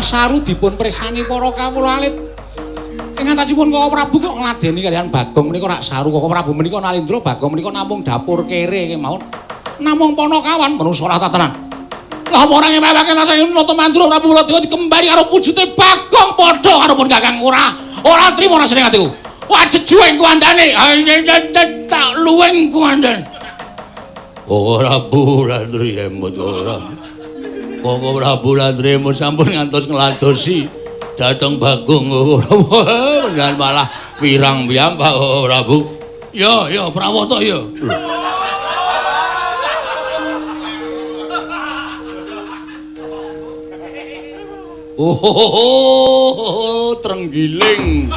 Saru dipun presani para kawula alit. Ing ngatasipun Koko Prabu kok ngladeni kaliyan Bagong menika rak saru Koko Prabu menika Nalindra Bagong menika namung dapur kere kemawon. Namung Panakawan menungso ora tatanan. Lah apa ora ngeweke rasane nata mandura Prabu Baladewa dikembari karo wujute Bagong padha karo pun Kakang ora trima rasane atiku. Wah jejueng kuandane. Tak luweng kuandane. Ora bulandri emut ora. Koko Prabu Landremu sampun ngantos ngladosi dhateng Bagong dengan malah wirang piyambak Koko Prabu. Ya, prawata ya. Oh, trenggiling.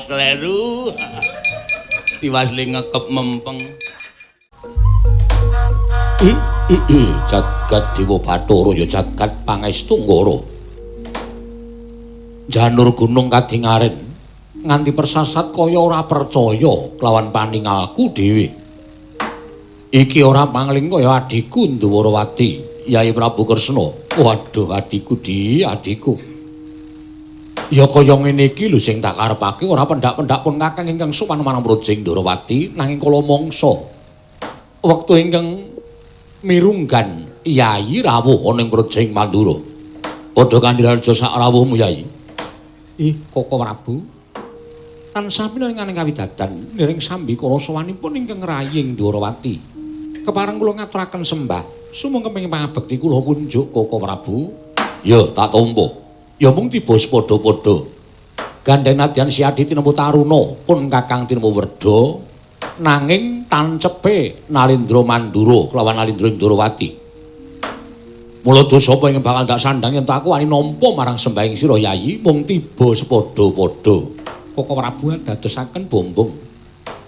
Kleru. Tiwasli ngekep mempeng. Jagat Dewa Bathara ya jagat pangestu Nggara. Janur gunung kadingaren nganti persasat kaya ora percaya kelawan paningalku dhewe. Iki ora pangling kaya adhiku Ndwarawati, Yai Prabu Kresna. Waduh adhiku adhiku. Ya kaya ngene iki lho sing tak karepake ora pendak-pendak pun Kakang ingkang sowan marang Projing Ndwarawati nanging kala mangsa wektu ingkang mirunggan Yai rawuh ana ing Projing Mandura. Padha kandhiraja sak rawuhmu Yai. Koko Prabu. Tansah pinanganing kawidadan niring sambi kala sowanipun ingkang raying Ndwarawati. Kepareng kula ngaturaken sembah sumung kepengin pangabekti kula kunjuk Koko Prabu. Ya tak tampa. Ya mung tiba padha-padha. Gandeng nadyan si Adi tinemu Taruna pun Kakang tinemu Werda nanging tancepe Nalindra Mandura kelawan Nalindra Ndwarawati. Mula dosa apa ing bakal tak sandhang yen aku wani nampa marang sembahing sira Yayi mung tiba sepadha-padha. Koko Prabu dadosaken bombong.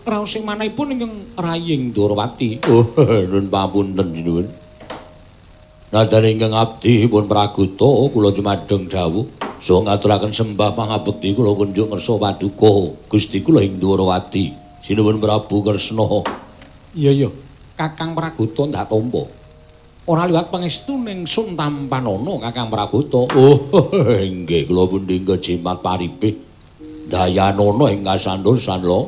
Raos sing manahipun ingkang raying Ndwarawati. Oh, nun pamunten nuwun. Nadyan ingkang abdi pun praguta kula jumadeng dawuh saha ngaturaken sembah pangabekti kula kunjuk ngersa paduka Gusti kula ing Ndwarawati. Sinuwun Prabu Kresna. Iya, Kakang Praguta ndak tampa. Ora liwat pangestu ning Sun Tampanana Kakang Praguta. Oh, nggih kula pundi jimat paripe. Dayanana ing kasandur sanla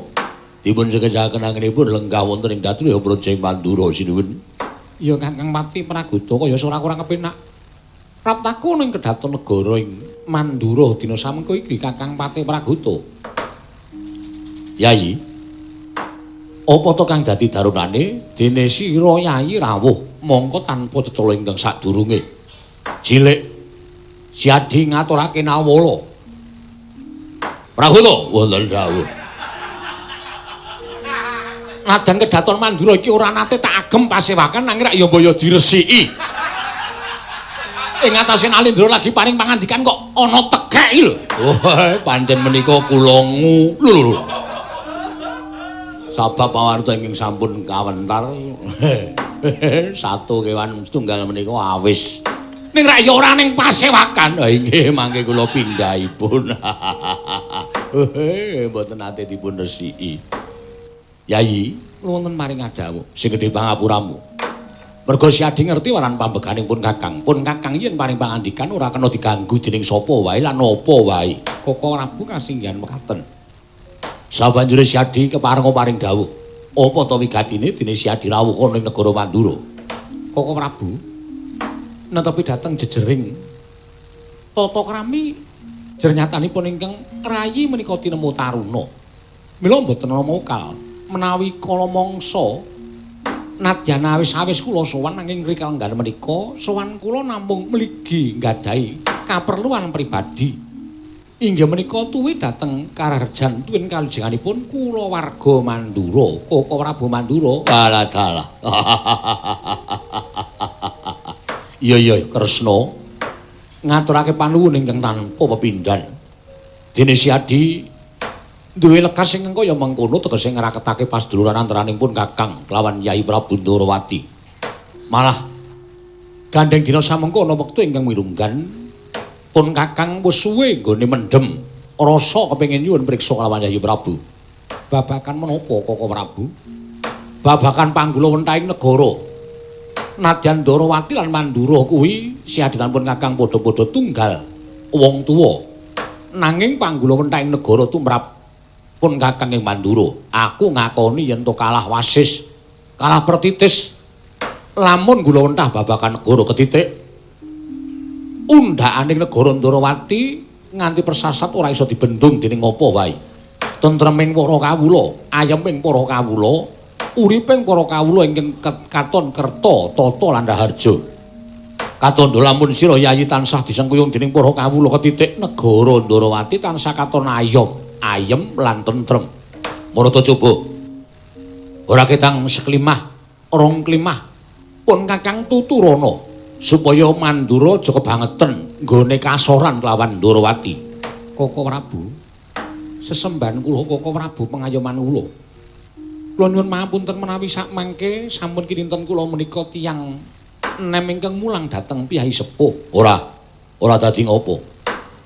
dipun sekejaken anginipun lenggah wonten ing Datra Projing Mandura sinuwun. Ya Kakang Pati Praguta kaya ora kurang kepenak. Praptaku ning kedaton negara ing Mandura dina samengko iki Kakang Pati Praguta. Yayi, apa to kang dadi darunane dene sira Yayi rawuh mongko tanpa cecala ingkang sadurunge. Cilik Si Adi ngaturake nawala. Praguta wonten dawuh. Nadan kedaton Mandura iki ora nate tak agem pasewakan nanging rak ya mbaya diresiki. Ing atase Nalindra lagi paring pangandikan kok ana tekek iki lho. Oh, pancen menika kula lho. Sabab pawarta ingkang sampun kawentar. Satu kewan tunggal menika awis. Ning rak ya ora ning pasewakan. Ha inggih mangke kula pindhahipun. Mboten nate dipun resiki. Yayi, wonten maring adawuh sing gedhe pangapuramu. Merga Si Adi ngerti waran pambeganing pun Kakang. Pun Kakang yen paring pangandikan ora kena diganggu dening sapa wae lan apa wae. Koko Prabu kasinggihan mekaten. Sabanjure Si Adi kepareng paring dawuh. Apa to wigatine dene Si Adi rawuh ana ing negara Mandura? Koko Prabu netepi dhateng jejering tata krami jernyatanipun ingkang rayi menika tinemu Taruna. Mila mboten ana mokal menawi kala mangsa nadyan awis-awis kula sowan nanging rikala menika sowan kula namung mligi nggadahi kaperluan pribadi. Inggih menika tuwi dhateng Karaharjan tuwin kalujenganipun kulawarga Mandura, Koko Prabu Mandura. Walah dalah. Iya Kresna ngaturake panuwun ingkang tanpa pepindhan. dene Siadi duwe lekas sing kaya mengkono tegese ngraketake pasduluran antaranipun Kakang kelawan Yai Prabu Ndorowati. Malah gandeng dina samengko ana wektu ingkang mirunggan pun Kakang wis suwe nggone mendhem rasa kepengin nyuwun priksa kelawan Yai Prabu. Babakan menapa Koko Prabu? Babakan panggula wentahing negara. Nadyan Ndorowati lan Mandura kuwi siadenanipun Kakang padha-padha tunggal wong tuwa. Nanging panggula wentahing negara tumrap pun Kakang ing Mandura. Aku ngakoni yen to kalah wasis, kalah pertitis. Lamun kula wentah babakan negara ketitik undhakaning negara Ndorowati nganti persasat ora iso dibendung dening apa wae. Tentreming para kawula, ayeming para kawula, uriping para kawula ingkang katon kerta, tata lan raharja. Katandha lamun sira Yayi tansah disengkuyung dening para kawula ketitik negara Ndorowati tansah katon ayem lan tentrem. Marata coba. Ora ketang seklimah, rong klimah pun Kakang tuturana supaya Mandura aja kebangeten nggone kasoran kelawan Ndorowati. Koko Prabu, sesembahan kula Koko Prabu pengayoman kula. Kula nyuwun pangapunten menawi sakmangke sampun kinten kula menika tiyang nem ingkang mulang dhateng piyai sepuh. Ora dadi ngopo.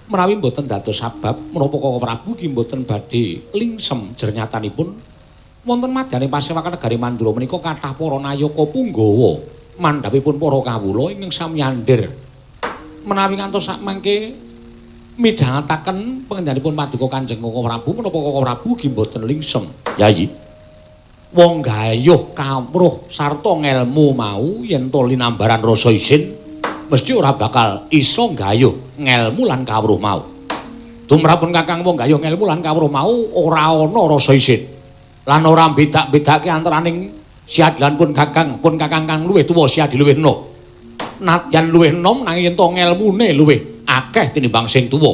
Menawi mboten dados sabab menapa Koko Prabu ki mboten badhe lingsem jernyatanipun wonten madyaning pasewakan negari Mandura menika kathah para nayaka punggawa mandhapipun para kawula ingkang sami andher. Menawi ngantos sakmangke midhangetaken pangendhanipun paduka Kanjeng Koko Prabu menapa Koko Prabu ki mboten lingsem. Yayi. Wong gayuh kawruh sarta ngelmu mau yen to linambaran rasa isin mesti ora bakal iso gayuh ngelmu lan kawruh mau. Tumrapun Kakang wong gayuh ngelmu lan kawruh mau ora ana rasa isin. Lan ora bedak-bedake antaraning Siadi pun Kakang kang luwih tuwa Siadi luwih enom. Nadyan luwih enom nanging yen to ngelmune luwih akeh tinimbang sing tuwa.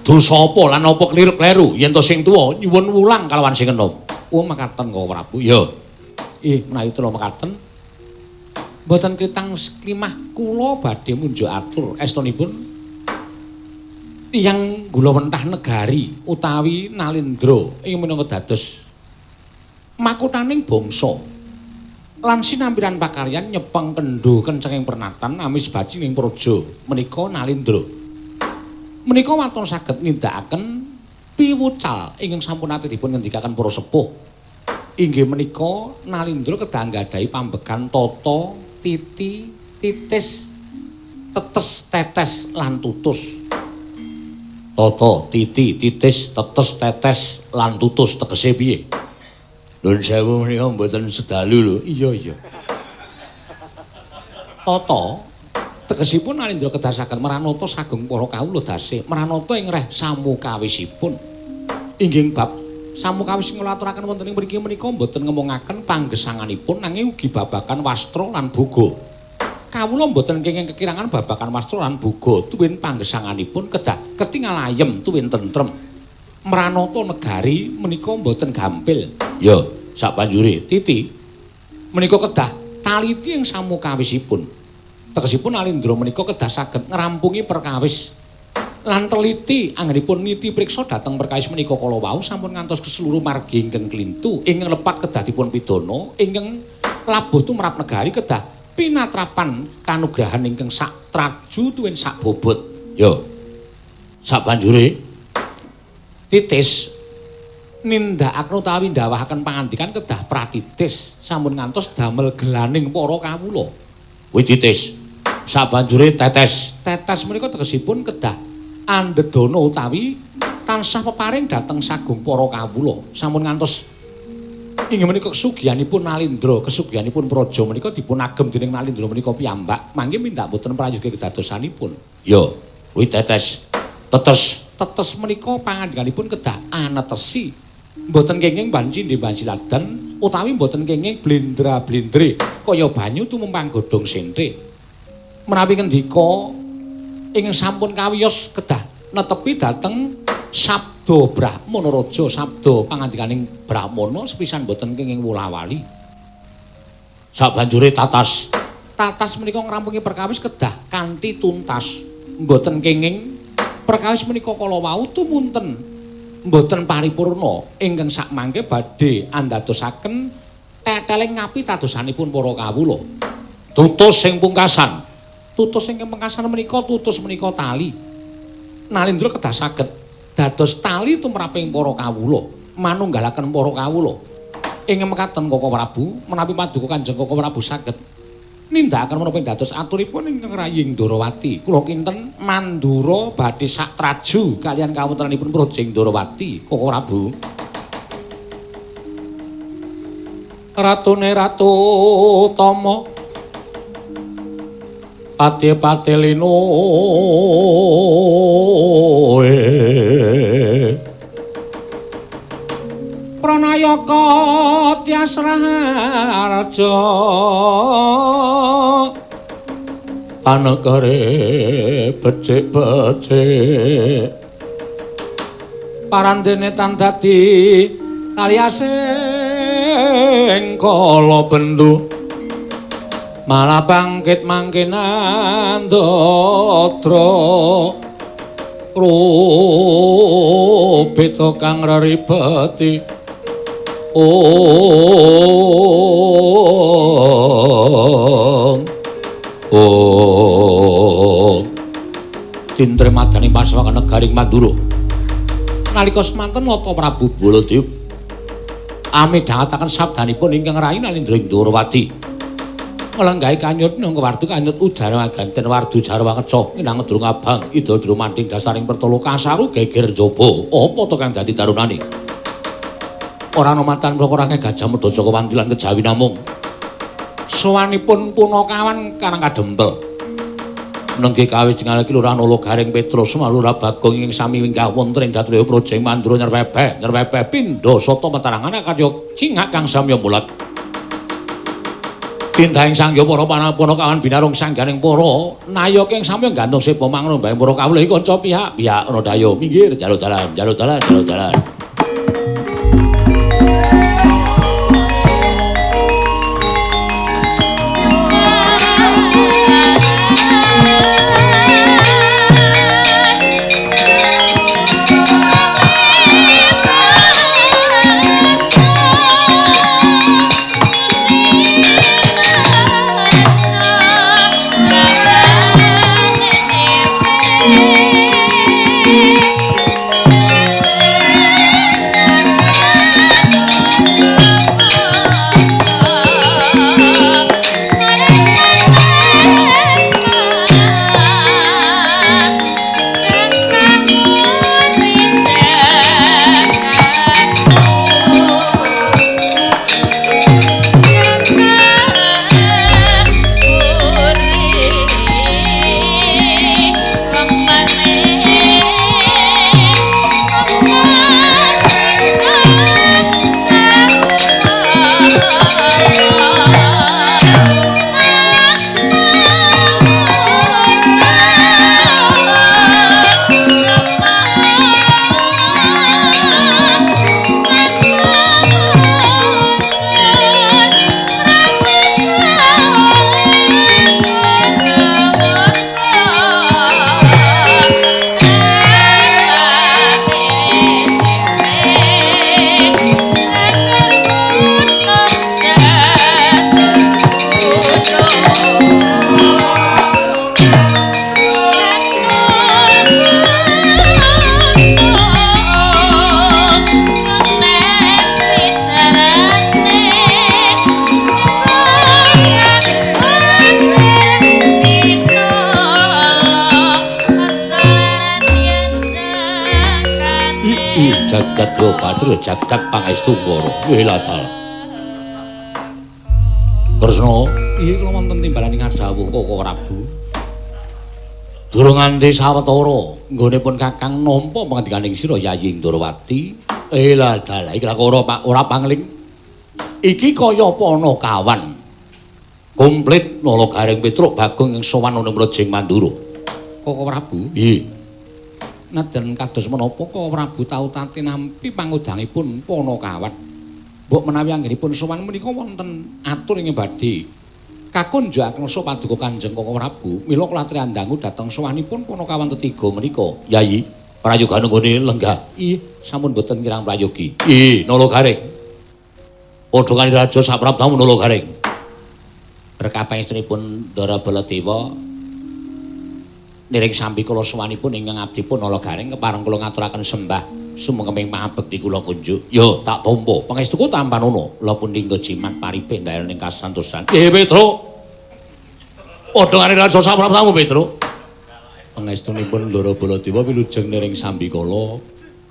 Dosa apa lan apa kliru-kleru yen to sing tuwa nyuwun wulang kalawan sing enom. Oh makaten Koko Prabu. Ya. Menawi kula makaten mboten ketang seklimah kula badhe munjuk atur estunipun tiyang gula wentah negari utawi Nalindra ing minangka dados makutaning bangsa lan sinambiran pakaryan nyepeng kendho kencenging pernatan amis baji ing praja menika Nalindra. Menika waton saged nindakaken piwucal ingkang sampun ate dipun ngendikaken para sepuh. Inggih menika Nalindra kedah nggadahi pambegan tata, titi, titis, tetes, tetes lan tutus. Tata, titi, titis, tetes, tetes lan tutus tegese piye? Nuwun sewu menika mboten sedalu lho. Iya. Tata tegesipun Nalindra kedasaken Maranata sageng para kawula dasih. Maranata ing reh samukawisipun. Inggih bab samukawis sing ngaturaken wonten ing mriki menika mboten ngemongaken panggesanganipun nanging ugi babakan wastra lan boga. Kawula mboten kenging kekirangan babakan wastra lan boga tuwin panggesanganipun kedah ketingal ayem tuwin tentrem. Maranata negari menika mboten gampil. Ya, sabanjure titi menika kedah taliti ing samukawisipun. Tegesipun Nalindra menika kedah saged ngrampungi perkawis lan teliti anggenipun niti priksa dhateng perkawis menika kala wau sampun ngantos keseluruh margi ingkang klintu ingkang lepat kedah dipun pidana ingkang labuh tumrap negari kedah pinatrapan kanugrahan ingkang sak traju tuwin sak bobot. Ya. Sabanjure titis nindakaken utawi ndawahaken pangandikan kedah pratitis sampun ngantos damel gelaning para kawula. Kuwi titis. Sabanjure tetes. Tetes menika tegesipun kedah andedana utawi tansah peparing dhateng sagung para kawula. Sampun ngantos inggih menika kesugihanipun Nalindra, kesugihanipun praja menika dipun agem dening Nalindra menika piyambak. Mangke mindak boten prayogi kedadosanipun. Ya, kuwi tetes. Tetes menika pangandikanipun kedah anetesi. Mboten kenging banci ndembanci ladan utawi mboten kenging blendra-blendre kaya banyu tumempang godhong sentrik. Menawi ngendika ingkang sampun kawiyos kedah netepi dhateng sabda Brahmana Raja, sabda pangandikaning Brahmana sepisan mboten kenging wula-wali. Sabanjure tatas menika ngrampungi perkawis kedah kanthi tuntas. Mboten kenging Perkawis menika kala wau tumunten mboten paripurna ingkang sakmangke badhe andadosaken teteling ngapitadosanipun para kawula. Tutus sing pungkasan. Tutus sing pungkasan menika tutus menika tali. Nalindra kedah saged dados tali tumraping para kawula, manunggalaken para kawula. Ing mekaten Koko Prabu menawi paduka Kanjeng Koko Prabu saged nindakaken menapa dados aturipun ingkang Raying Ndorowati. Kula kinten Mandura badhe sak traju kaliyan kawontenanipun Projing Ndorowati, Koko Prabu. Ratune Ratu Tama Pati Lino Pranayaka Tyasraharja Panegare becik-becik Parandene tan dadi kaliasing kala bendu malah bangkit mangkinan dodro rupita kang reribeti Cintre madani paswaka negaring Mandura nalika semanten Nata Prabu Baladewa amidhangetaken sabdanipun ingkang Rayi Nalindra Ndorowati nglenggahi kanyut nang wardu kanyut ujara ganten wardu jarwa keca inang durung abang ida drumanting dasaring pertolo kasaru geger njaba apa to kang dadi darunane ora ana matan prokara Gajah Mada Jaka Wandilan kejawi namung sowanipun Punakawan Karang Kadempel nenggih kawijengan Kelurahan Ologaring Petrus Malura Bagong ing sami wingkah wonten ing Datraya Projing Mandura nyerwebeh pindha sata matarangan karya cingak kang samya mulat Tindahing sangya para Punakawan binarung sangganing para nayaka ing samya gantung sepa mangun mbahe para kawula iki kanca pihak ana dayo minggir jaluk dalan jagat yo Batur jagat pangestu para wiladal Kresna iki kula wonten timbalan ing adhawuh Koko Prabu durung nganti sawetara nggonipun Kakang nampa pangandikaning sira Yayi Ndorowati wiladal iki ora pangling iki kaya Punakawan komplit Ologaring Petruk Bagong ing sowan ana Projing Mandura Koko Prabu nggih Najan kados menapa Koko Prabu tau tatinampi pangudangipun Punakawan. Mbok menawi anggenipun sowan menika wonten atur ing badhe kakunjukaken so paduka Kanjeng Koko Prabu mila kula triandangu dhateng sowanipun punakawan tetiga menika. Yayi, prayoga nggone lenggah. Sampun boten kirang prayogi. Nalagaring. Padha kali raja saprabdamu Nalagaring. Berkah pangestunipun Ndara Baladewa niring sambi kula sowanipun ingkang abdipun Nalagaring kepareng kula ngaturaken sembah sumengkeming mangabekti kula kunjuk. Yo tak tampa. Pangestuku tampanono kula pundhingga jimat paripe ndayaning kasantosan. Petro. Padha kali raja saprabdamu Petro. Pangestunipun Ndara Baladewa wilujeng niring sambi kala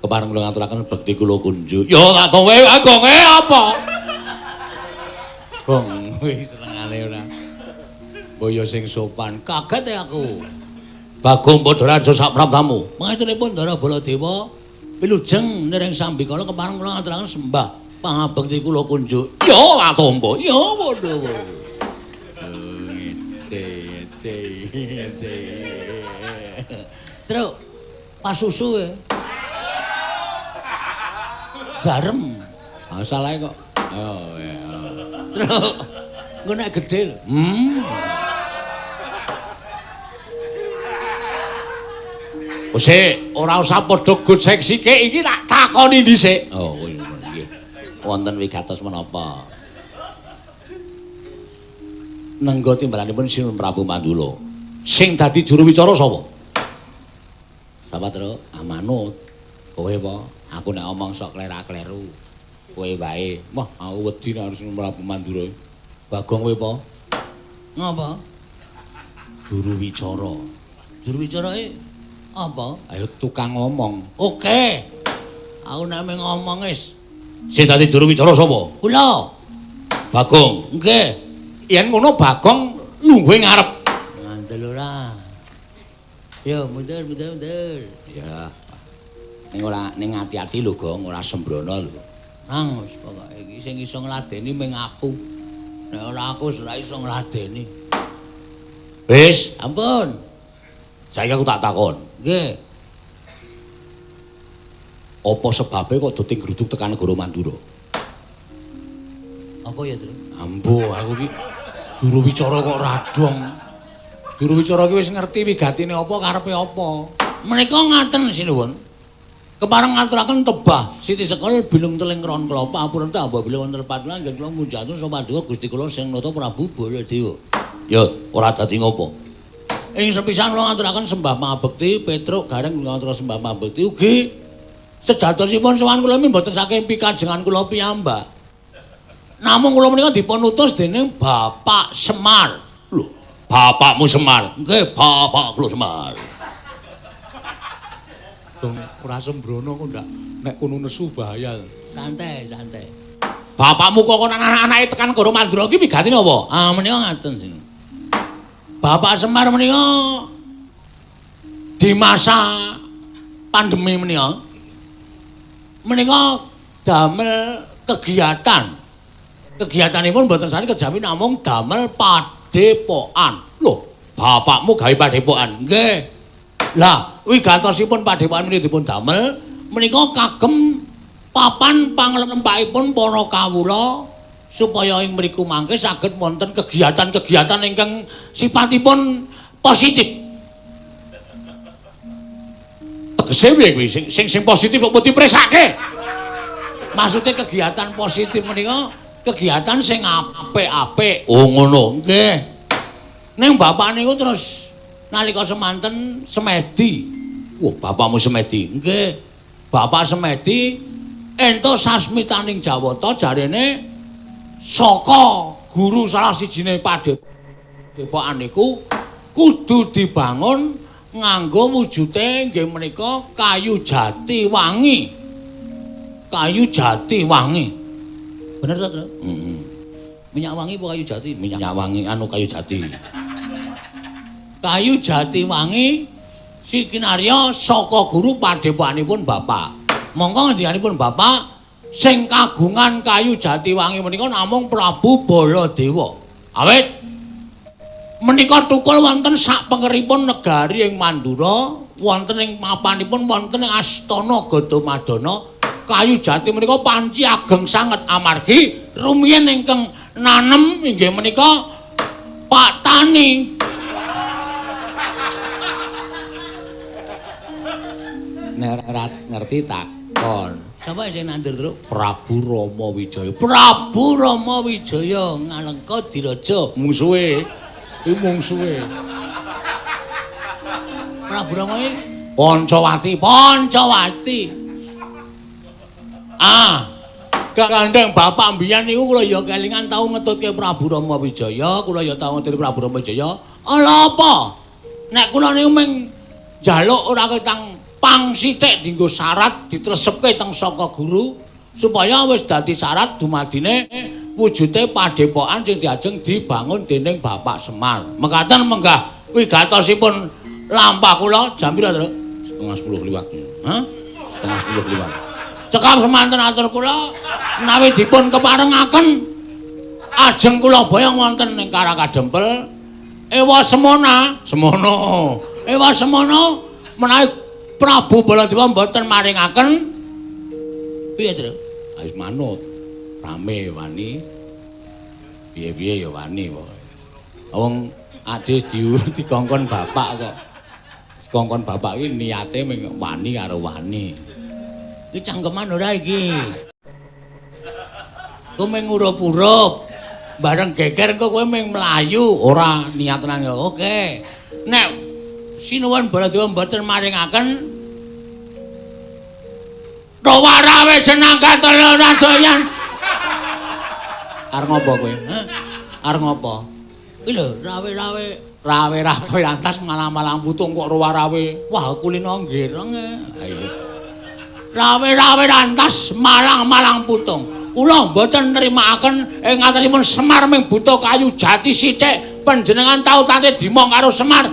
kepareng kula ngaturaken bekti kula kunjuk. Yo tak tampa agong apa? Gong wis senengane ora. Boyo sing sopan. Kaget aku. Bagong padha raja saprabdamu. Pangestunipun Ndara Baladewa wilujeng niring sambi kala kepareng kula ngaturaken sembah pangabekti kula kunjuk. Yo tak tampa. Yo padha wae. Truk pasusu e. Garem. Masalahe kok. Oh ya. Truk engko nek gedhil. Wis ora usah padha gocek sikik iki tak takoni dhisik. Oh nggih. Wonten wigatos menapa? Nengga timbalanipun Sinun Prabu Mandula. Sing dadi juru wicara sapa? Sapa, Truk? Amanut. Kowe apa? Aku nek omong sok klera-kleru. Kowe wae. Wah, aku wedi nek Sinun Prabu Mandura. Bagong kowe apa? Ngapa? Juru wicara. Juru wicarae apa? Ayo tukang ngomong. Oke. Aku nek ngomong wis. Sing dadi juru wicara sapa? Kula. Bagong. Nggih. Yen ngono Bagong lungguhe ngarep. Ngandel ora. Yo mundur. Ya. Ning ati-ati lho, Gong, ora sembrono lho. Nang wis pokoke iki sing iso ngladeni mung aku. Nek ora aku ora iso ngladeni. Wis, Ampun. saiki aku tak takon. Nggih. Apa sebabe kok dadi ngruduk tekan negara Mandura? Apa ya, Tru? Ambo, aku iki juru wicara kok radong. Juru wicara ki wis ngerti wigatine apa karepe apa. Menika ngaten sinuwun. Kepareng ngaturaken tebah Siti Sekol bilung teling kron kelapa ampun tambah bila wonten patulan nggih kula munjatun sapaduka Gusti kula sing nata Prabu Baladewa. Ya, ora dadi ngopo. Ing sepisan kula ngaturaken sembah mabekti Petruk gareng kula ngaturaken sembah mabekti ugi sejatosipun sowan kula mboten saking pikajengan kula piyambak. Namung kula menika dipun utus dening Bapak Semar. Lho, bapakmu Semar. Nggih, bapak kula Semar. Dong, ora sembrono kok ndak nek kono nesu bahaya. Santai. Bapakmu kok anak-anake tekan Goro Mandura ki wigatine apa? Ah menika ngaten sing. Bapak Semar menika di masa pandemi menika damel kegiatan. Kegiatanipun mboten sami kejawi namung damel padepokan. Lho, bapakmu gawe padepokan. Nggih. Lah, wigatosipun padepokan menika dipun damel menika kagem papan panglempahipun para kawula supaya ing mriku mangke saged wonten kegiatan-kegiatan ingkang sipatipun positif. Tegese piye kuwi sing positif kok dipresake? Maksude kegiatan positif menika kegiatan sing apik-apik. Oh ngono. Nggih. Ning bapak niku terus nalika semanten semedi. Wah, bapakmu semedi. Nggih. Bapak semedi entuk sasmitaning Jawata jarene saka guru salah sijine padepokan niku kudu dibangun nganggo wujude nggih menika kayu jati wangi. Kayu jati wangi. Bener to, Tru? Heeh. Minyak wangi apa kayu jati? Minyak wangi anu kayu jati. Kayu jati wangi sikinarya saka guru padepokanipun Bapak. Monggo ngendikanipun Bapak sing kagungan kayu jati wangi menika namung Prabu Baladewa. Awit menika tukul wonten sak pengeripun negari ing Mandura, wonten ing mapanipun wonten ing Astana Gadamadana. Kayu jati menika panci ageng sanget amargi rumiyin ingkang nanem inggih menika wani. Nek ora ngerti takon. Sapa sing nandur terus? Prabu Rama Wijaya. Prabu Rama Wijaya Ngalengka Diraja. Mungsuhe. Iki mungsuhe. Prabu Rama iki Pancawati. Pancawati. Ah, Gandeng bapak mbiyen niku kula ya kelingan tau ngetutke Prabu Rama Wijaya, kula ya tau ngetutke Prabu Rama Wijaya. Ala apa? Nek kula niku mung njaluk ora ketang pang sithik dienggo syarat ditresepke teng saka guru supaya wis dadi syarat dumadine wujude padepokan sing diajeng dibangun dening Bapak Semar. Mekaten menggah wigatosipun lampah kula jam pira, Tru? 9:30 liwat. Hah? 9:30 liwat. Cekap semanten atur kula menawi dipun keparengaken ajeng kula boyong wonten ing Karakadempel ewa semana ewa semana menawi Prabu Baladewa mboten maringaken piye Tru? Wis manut. Rame wani. Piye-piye ya wani pokoke. Wong adhe dikongkon bapak kok. Kongkon bapak iki niate ming wani karo wani. Iki cangkeman ora iki. Kowe mung ngurup-urup. Bareng geger engko kowe mung mlayu, ora niat tenan. Oke. Nek Sinuwun Baladewa mboten maringaken Rawarawe jeneng katelu radoyan. Arep ngopo kowe? Hah? Arep ngopo? Iki lho, rawe-rawe lantas malang-malang putung kok rawe. Wah, kulino nggireng. Ayo. Rawe-rawe lantas malang-malang putung. Kula mboten nrimakaken ing atasipun Semar ming buta kayu jati sithik. Panjenengan tau tate dimong karo Semar,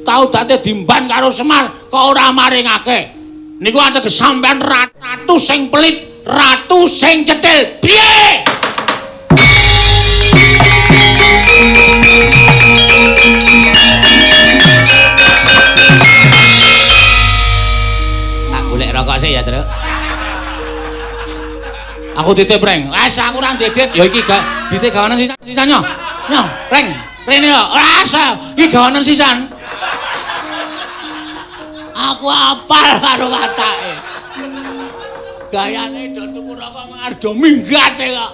tau tate dimban karo Semar kok ora maringake. Niku ateges sampean ratu sing pelit, ratu sing cetil. Piye? Tak golek rokok sih ya, Tru. Aku titip, Reng. Wes aku ora ndedit. Ya iki dite gawanan sisan yo. Yo, Reng. Rene yo. Ora asa. Iki gawanan sisan. Aku apal karo watake. Gayane do tuku rokok ngardo minggate kok.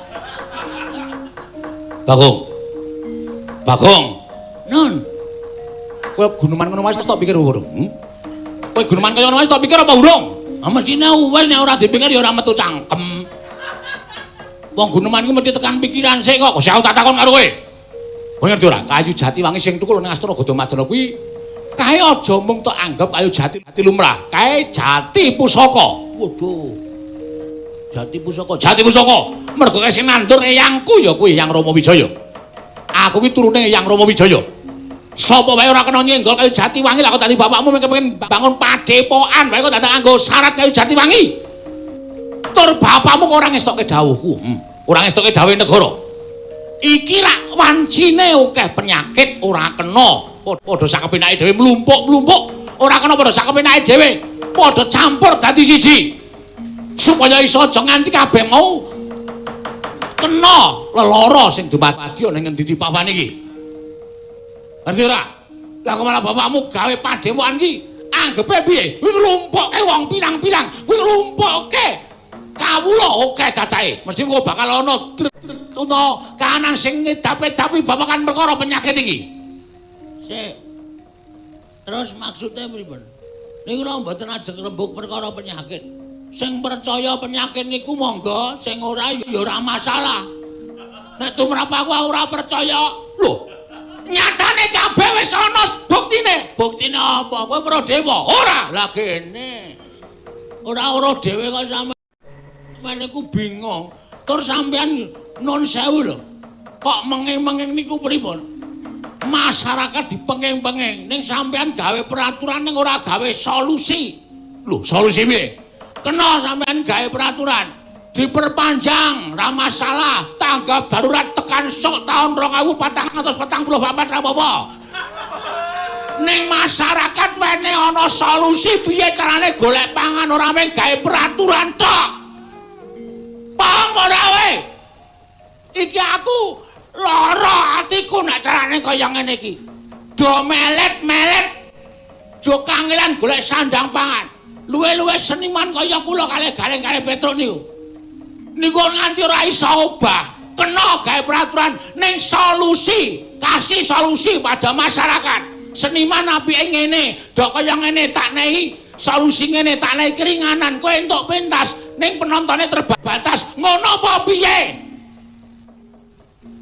Bagong. Nun. Kowe guneman ngono wis tak pikir urung. Kowe guneman kaya ngono wis tak pikir apa urung? Ah mesine wis nek ora dipikir ya ora metu cangkem. Wong guneman iki mesti tekan pikiran sik kok. Kok tak takon karo kowe. Kowe ngerti ora? Kayu jati wangi sing tukul ning Astana Gadamadana kuwi kae aja mung tok anggap kayu jati lumrah. Kae jati pusaka. Waduh. Jati pusaka. Jati pusaka. Mergo sing nandur eyangku ya kuwi Eyang Rama Wijaya. Aku ki turune Eyang Rama Wijaya. Sapa wae ora kena nyenggol kayu jati wangi lah kok dadi bapakmu kepengin bangun padepokan wae kok dadak nganggo syarat kayu jati wangi. Tur bapakmu kok ora ngestokke dawuhku. Ora ngestokke dawuhe negara. Iki rak wancine akeh penyakit ora kena. Padha sakepenake dhewe mlumpuk-mlumpuk, ora kena padha sakepenake dhewe, padha campur dadi siji. Supaya iso aja nganti kabeh mau kena lelara sing dumadi ana ing endi papan iki. Ngerti ora? Lah kok malah bapakmu gawe padepokan iki anggepe piye? Kuwi nglumpukke wong pirang-pirang, kuwi nglumpukke kawula akeh cacahe. Mesti kok bakal ana kahanan sing ngedapi-dapi babagan perkara penyakit iki. Sik. Terus maksudnya pripun? Niku lho mboten ajeng rembug perkara penyakit. Sing percaya penyakit niku monggo, sing ora ya ora masalah. Nek tumrap aku ora percaya, lho. Nyatane kabeh wis ana buktine. Buktine apa? Kowe weruh dewa? Ora. Lah kene. Ora weruh dhewe kok sampeyan niku bingung. Tur sampeyan nun sewu lho. Kok menging-menging niku pripun? Masyarakat dipenging-penging ning sampean gawe peraturan ning ora gawe solusi. Lho, solusi piye? Kena sampean gawe peraturan diperpanjang ra masalah, tanggap darurat tekan sok tahun 2444 ra apa-apa. Ning masyarakat wene ana solusi piye carane golek pangan ora mung gawe peraturan tok. Paham ora kowe? Iki aku Lara atiku nek carane kaya ngene iki. Do melet-melet. Jo kangelan golek sandang pangan. Luwe-luwe seniman kaya kula kalih Galeng-Kalih Petruk niku. Niku nganti ora iso obah. Kena gawe peraturan ning solusi, kasih solusi pada masyarakat. Seniman apike ngene, dok kaya ngene tak nehi solusi ngene tak nehi keringanan. Kowe entuk pentas ning penontonnya terbatas. Ngono apa piye?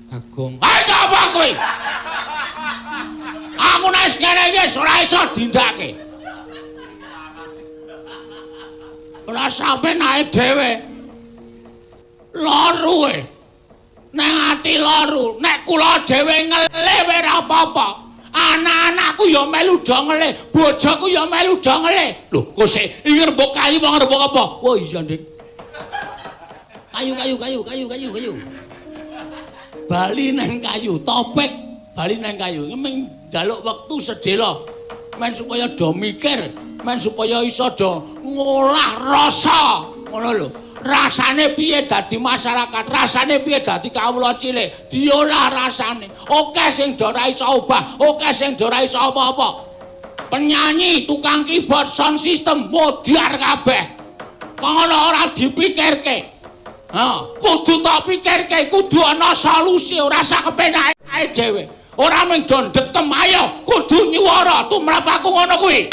Agung. Ayo apa kowe? Aku nek ngene iki ora iso dindake. Ora sampe naik dhewe. Loru e. Nang ati loru, nek kula dhewe ngelih ora apa-apa. Anak-anakku ya melu do ngelih, bojoku ya melu do ngelih. Lho, kok sik iki rembug kayu apa rembug apa? Wah iya, Dik. Kayu. Bali nang kayu, topik bali nang kayu. Ming njaluk wektu sedhela men supaya do mikir, men supaya iso do ngolah rasa. Ngono lho. Rasane piye dadi masyarakat, rasane piye dadi kawula cilik, diolah rasane. Oke sing do ora iso obah, oke sing do ora iso apa-apa. Penyanyi, tukang keyboard, sound system modiar kabeh. Kono ora dipikirke. Kudu tak pikirke, kudu ana solusi, ora sak kepenake dhewe. Ora mung do ndekem, ayo kudu nyuwara tumrap aku ngono kuwi.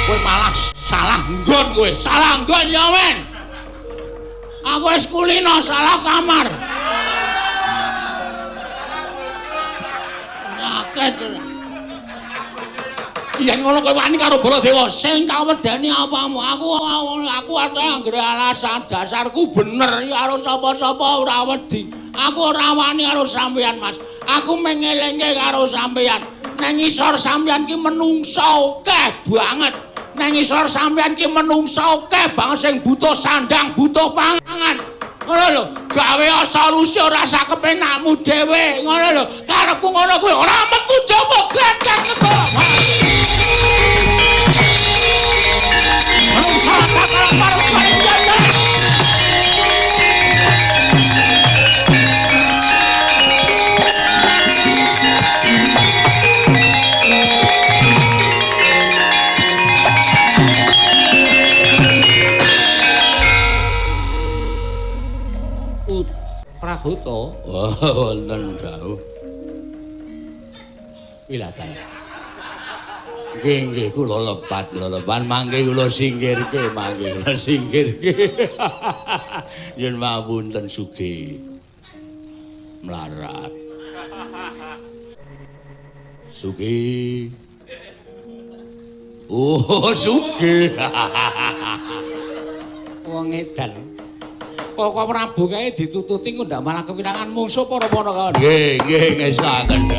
Kowe malah salah nggon kowe, salah nggon ya men. Aku wis kulino salah kamar. Yen ngono kowe wani karo Baladewa, sing tak wedeni apamu? Aku ate anggere alasan dasarku bener ya karo sapa-sapa ora wedi. Aku ora wani karo sampeyan, Mas. Aku mengelengke karo sampeyan. Nang ngisor sampeyan ki menungso akeh banget. Nang ngisor sampeyan ki menungso akeh banget sing butuh sandang, butuh pangan. Ngono lho, gawe solusi ora sak kepenakmu dhewe. Ngono lho, karepku ngono kuwi ora metu jaba glendang metu. Menungso karo paring jajan. Pragoto, wonten dawuh. Wilatan. Nggih, kula lepat, mangke kula singkirke. Yen mawonten sugih. Mlarat. Sugih. Oh, sugih. Wong edan. Kok Prabu kae ditututi kok ndak malah kewirangan musuh para-para kawan. Nggih, ngesaken.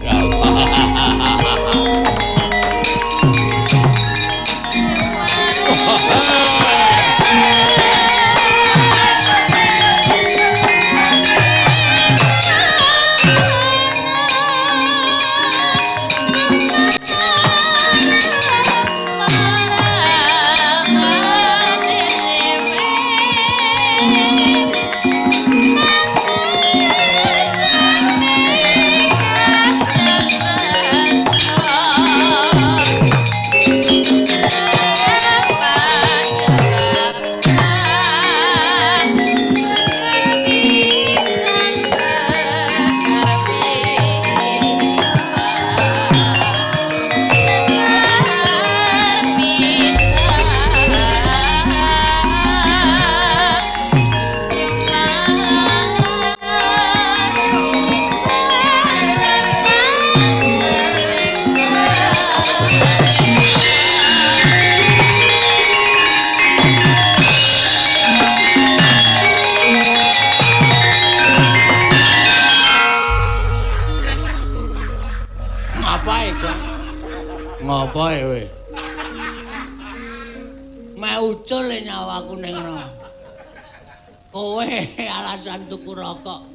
Ngopoe kowe? Mek ucul nyawaku ning ngono. Kowe alasan tuku rokok.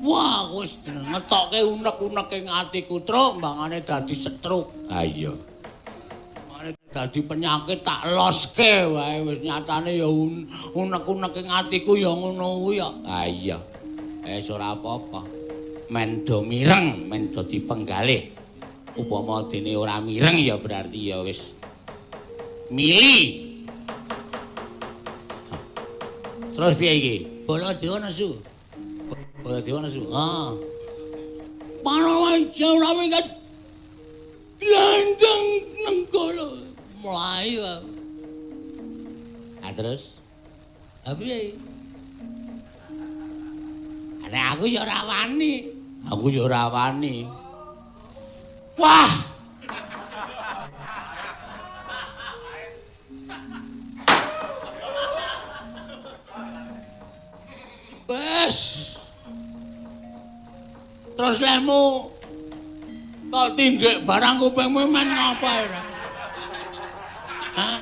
Wah, wis ngetokke unek-unek ing atiku, Truk, mbangane dadi setruk. Ha iya. dadi penyakit tak loske wae wis nyatane ya unek-unek ing atiku ya ngono kuwi ya. Ha iya. Ora apa-apa. Men do mireng, men do dipenggalih. Upama dene ora mireng ya berarti ya wis mili. Terus piye iki? Baladewa nesu. Baladewa nesu. Ah. Panawan ora minggat. Glandang nengkala. Mlayu. Ah terus? Piye? Ana aku ya ora wani. Aku ya ora wani. Wah. Wes. Terus lemu kok tindik barang kupingmu men ngapa ora? Hah?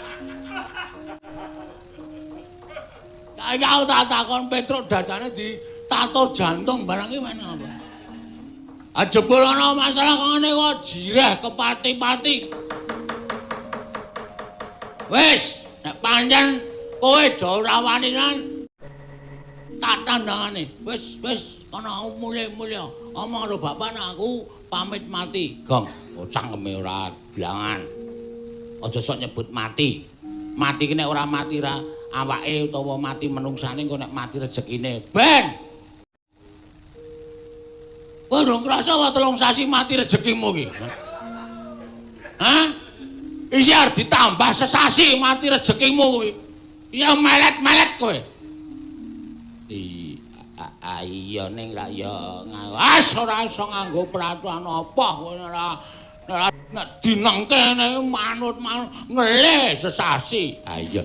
Kaya aku tak takon Petruk dadane ditato jantung barang iki men ngapa? Ajebul ana masalah kok ngene kok jireh kepati-pati. Wis, nek pancen kowe do ora wani kan tak tandangane. Wis ana mulih-mulih omong karo bapak aku pamit mati. Gong, cangkeme ora bilangan. Aja sok nyebut mati. Mati ki nek ora mati ra awake utawa mati menungsane engko nek mati rezekine. Ben. Kowe ndang krasa wae 3 sasi mati rezekimu ki. Hah? Isi arep ditambah sesasi mati rezekimu kuwi. Ya melet-melet kowe. Iya ning ra ya ora iso nganggo peraturan apa kowe ora nek dinengke manut ngelih sesasi. Ha iya.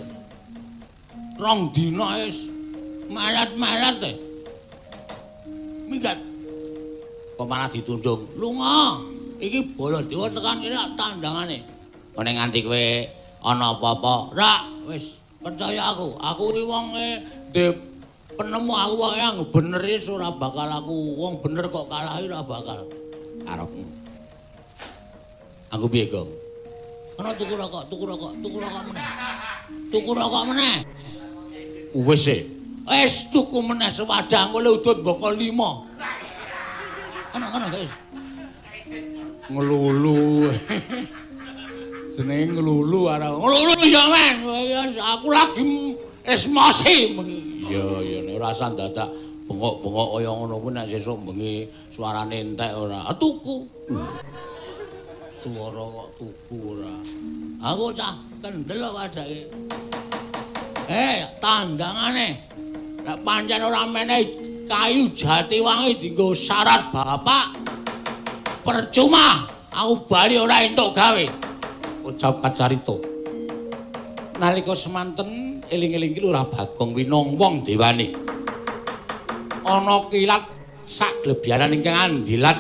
2 dina wis melet-melet e. Minggat kok malah ditunjung. Lunga. Iki Baladewa tekan kene tandangane. Kok ning nganti kowe ana apa-apa, ra wis percaya aku. Aku kuwi wonge penemu aku wae yang bener is ora bakal aku wong bener kok kalahi ora bakal karepmu. Aku piye, Gong? Ana tuku rokok meneh. Tuku rokok meneh. Wis e. Wis tuku meneh sewadang kok le udut mboko 5. Ana guys. Ngelulu. Seneng ngelulu arek. Ngelulu ya men. Aku lagi emosi. Iya nek ora san dadak bengok-bengok kaya ngono kuwi nek sesuk bengi suarane entek ora. Tuku. Suara kok tuku ora. Aku cah kendel kok adake. Tandangane. Nek pancen ora meneh kayu Jatiwangi dienggo syarat bapak. Percuma aku bali ora entuk gawe. Ucap kacarita. Nalika semanten eling-eling ki Lurah Bagong winong wong dewane. Ana kilat sak glebyanan ingkang andilat.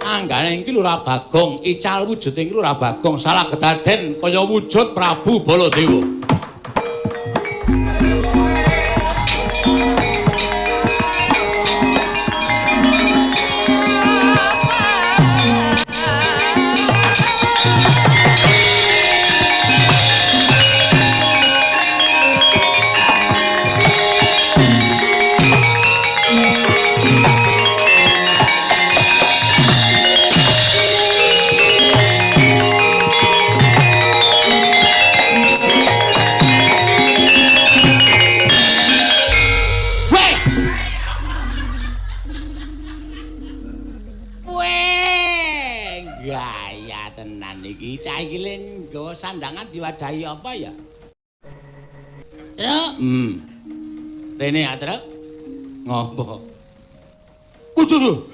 Anggane iki Lurah Bagong, ical wujud ing Lurah Bagong salah kedaden kaya wujud Prabu Baladewa. Sandangan diwadahi apa ya? Truk? Rene ya, Truk? Ngopo? Udur.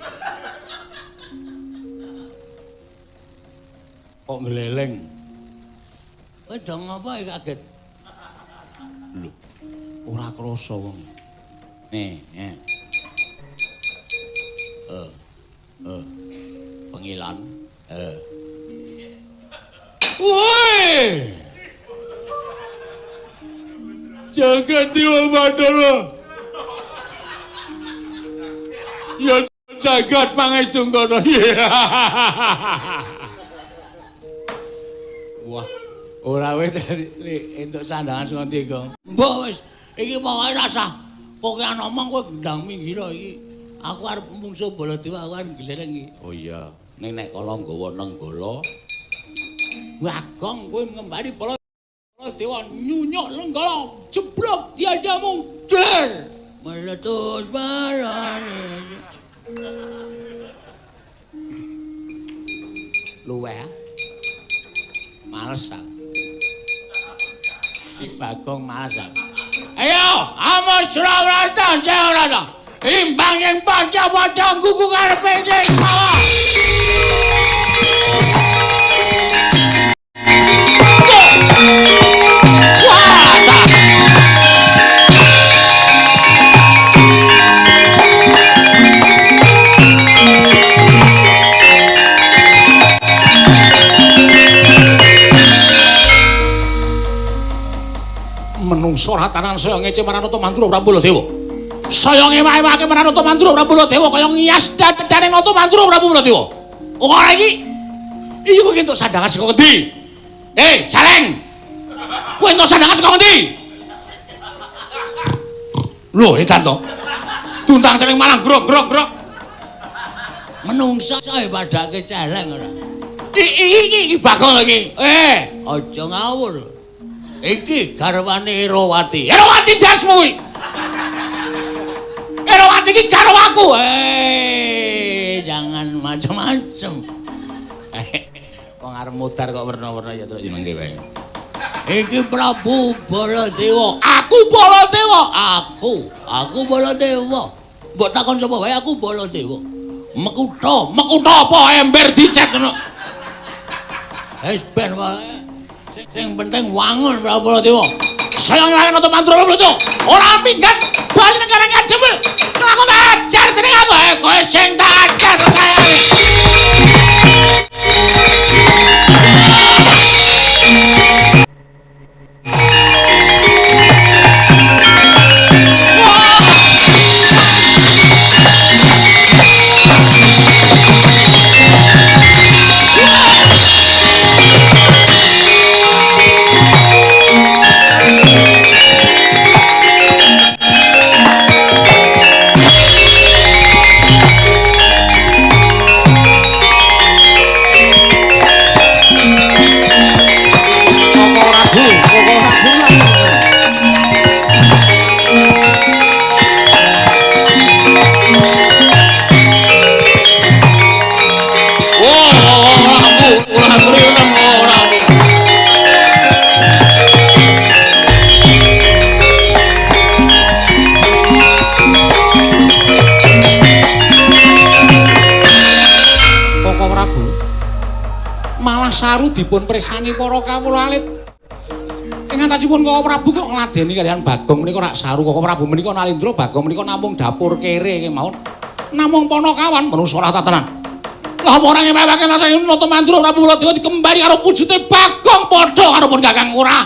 Kok ngeleleng? Kowe dong ngopo kaget? Lho, ora krasa wong. Nih. Pengilan. Woi! Jagat Dewa Bathara. Ya jagat pangestu kono. Wah. Ora wis entuk sandangan saka ndi, Gong? Mbok wis iki pokoke rasa pokoke ngomong kowe gendang minggir iki. Aku arep mungsuh Baladewa aku arep glereng iki. Oh iya. Ning nek kala nggawa nenggala Bagong kowe ngembari Baladewa nyunyuk nenggala jeblok diadamu der meletus balane. Luweh. Males. Di Bagong masak. Ayo, amos Surawarta, Surawarta. Imbang yang panca-panca kuku karepe sing sawah. Menungso ratanan saya ngece Maranata Mantura Prabu Baladewa. Saya ngewa-ewake Maranata Mantura Prabu Baladewa kaya ngias dadane Nata Mantura Prabu Baladewa. Ora iki. Iki kok entuk sandangan saka ngendi? Jaleng. Kowe entuk sandangan saka ngendi? Lho, edan to. Tuntang celeng malang grok. Menungso saya padake celeng ora. Iki Bagong lho iki. Aja ngawur. Iki garwane Erawati. Erawati dasmu iki. Erawati iki karo aku. Jangan macam-macam. Wong arep mutar kok werna-werna ya terus jenenge wae. Iki Prabu Baladewa. Aku Baladewa. Aku Baladewa. Mbok takon sapa wae aku Baladewa. Mekutha apa ember dicet ngono. Wis ben wae. Sing penting wangun Prabu Baladewa. Saya ngelayan Nata Mantura Prabu Baladewa. Ora minggat bali negara ngajemel. Aku tak ajar dening aku. Kowe sing tak ajar kaya. Saru dipun presani para kawula alit. Ing antasipun Koko Prabu kok ngladeni kalian Bagong menika rak saru Koko Prabu menika Nalindra Bagong menika namung dapur kere kemawon. Namung Panakawan menungso ora tatanan. Lah ora ngewewake rasane Nata Mantura Prabu Baladewa dikembari karo wujute Bagong padha karo pun Kakang ora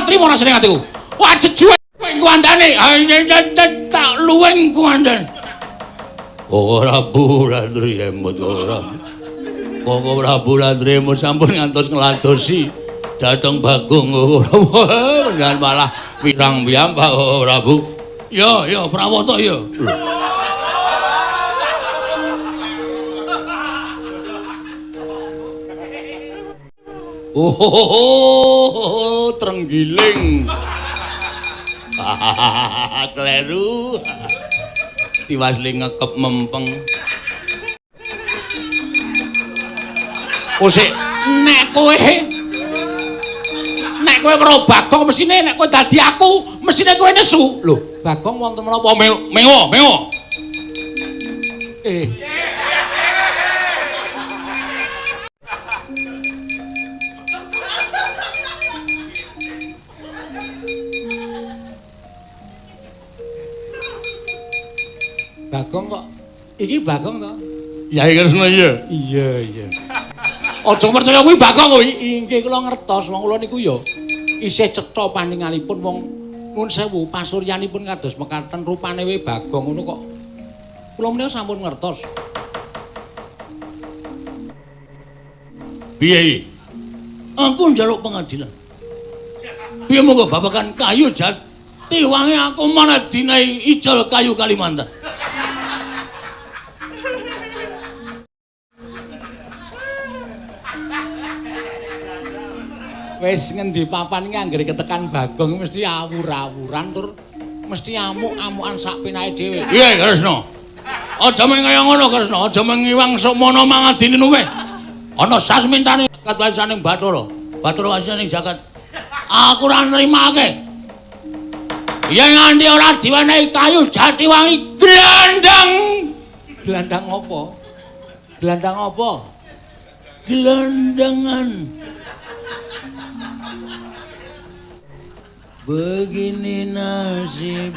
trima rasane atiku. Wah jejuwe ing kuandane. Tak luwing kuandan. Koko Prabu Landri emut ora. Koko Prabu Landri sampun ngantos ngladosi dhateng Bagong jangan malah pirang piyambak Koko Prabu. Ya prawata ya. Trenggiling. Kleru. Tiwasli ngekep mempeng. Sik nek kowe karo Bagong mesine nek kowe dadi aku mesine kowe nesu. Lho, Bagong wonten menapa mengo. Bagong kok iki Bagong to? Yai Kresna iya. Iya. Aja percaya kuwi Bagong kuwi. Inggih kula ngertos wong kula niku ya isih cetha paningalipun wong nuwun sewu pasuryanipun kados mekaten rupane wae Bagong ngono kok. Kula menika sampun ngertos. Piye iki? Aku njaluk pengadilan. Piye monggo babagan kayu jati wangi aku mana dinai ijol kayu Kalimantan. Wis ngendi papan iki anggere ketekan Bagong mesti awur-awuran tur mesti amuk-amukan sak pinake dhewe. Iya, Kresna. Aja meng kaya ngono, Kresna. Aja meng iwang sumana mangadini nuwe. Ana sasmintane jagat wasaning Bathara. Bathara wasaning jagat. Aku ora nrimake. Yen nganti ora diwenehi kayu jati wangi glandang. Glandang apa? Glandang apa? Gelandangan. Begini nasib.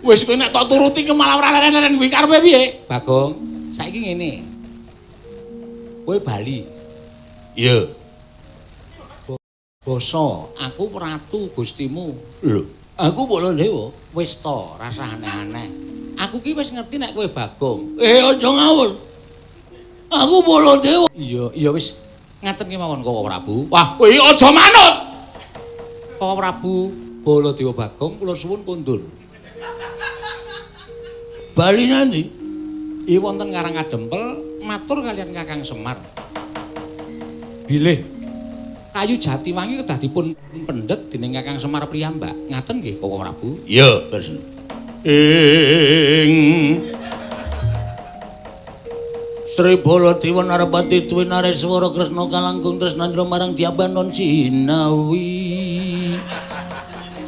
Wis kowe nek tak turuti ke malah ora leren kuwi karepe piye? Bagong, saiki ngene. Kowe Bali. Iya. Basa, aku ratu gustimu. Lho, aku Baladewa. Wis to, rasa aneh-aneh. Aku ki wis ngerti nek kowe Bagong. Aja ngawur. Aku Baladewa. Iya wis ngaten ki mawon Koko Prabu. Wah, kowe aja manut. Koko Prabu Baladewa Bagong kula suwun kondur. Bali nanti. I wonten Karangadempel matur kalian Kakang Semar. Bilih kayu jati wangi kedah dipun pendet dening Kakang Semar Priyambak. Ngaten nggih Koko Prabu? Iya, Kresna. Ing Sri Baladewa Narpati Dwi Nareswara Kresna kalangkung tresnandra marang Diabanon Cinawi.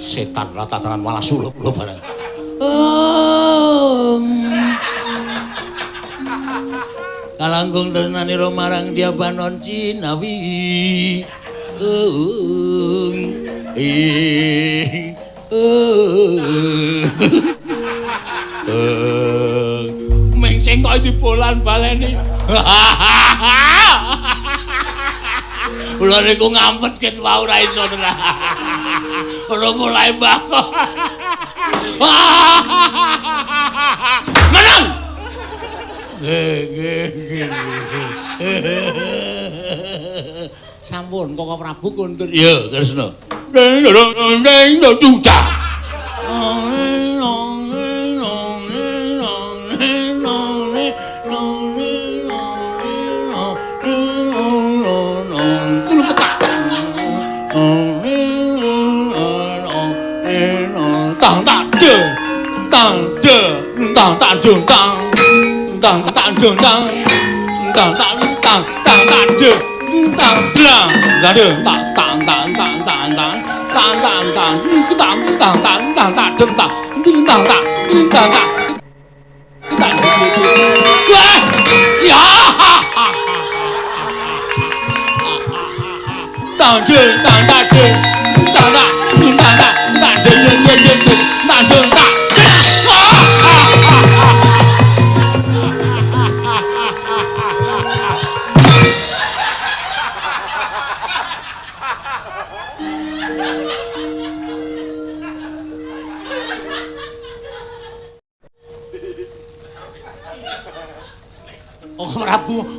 Setan ratatanan malah suluh kula barang. Kalangkung tresnandra marang Diabanon Cinawi. Meng sing kok dibolan baleni. Kula niku ngampet ket wae ora iso tenan. Ora mulai bakok. Menang. Sampun Koko Prabu kondur. Iya, Kresna. Ding dong ding dong cuca.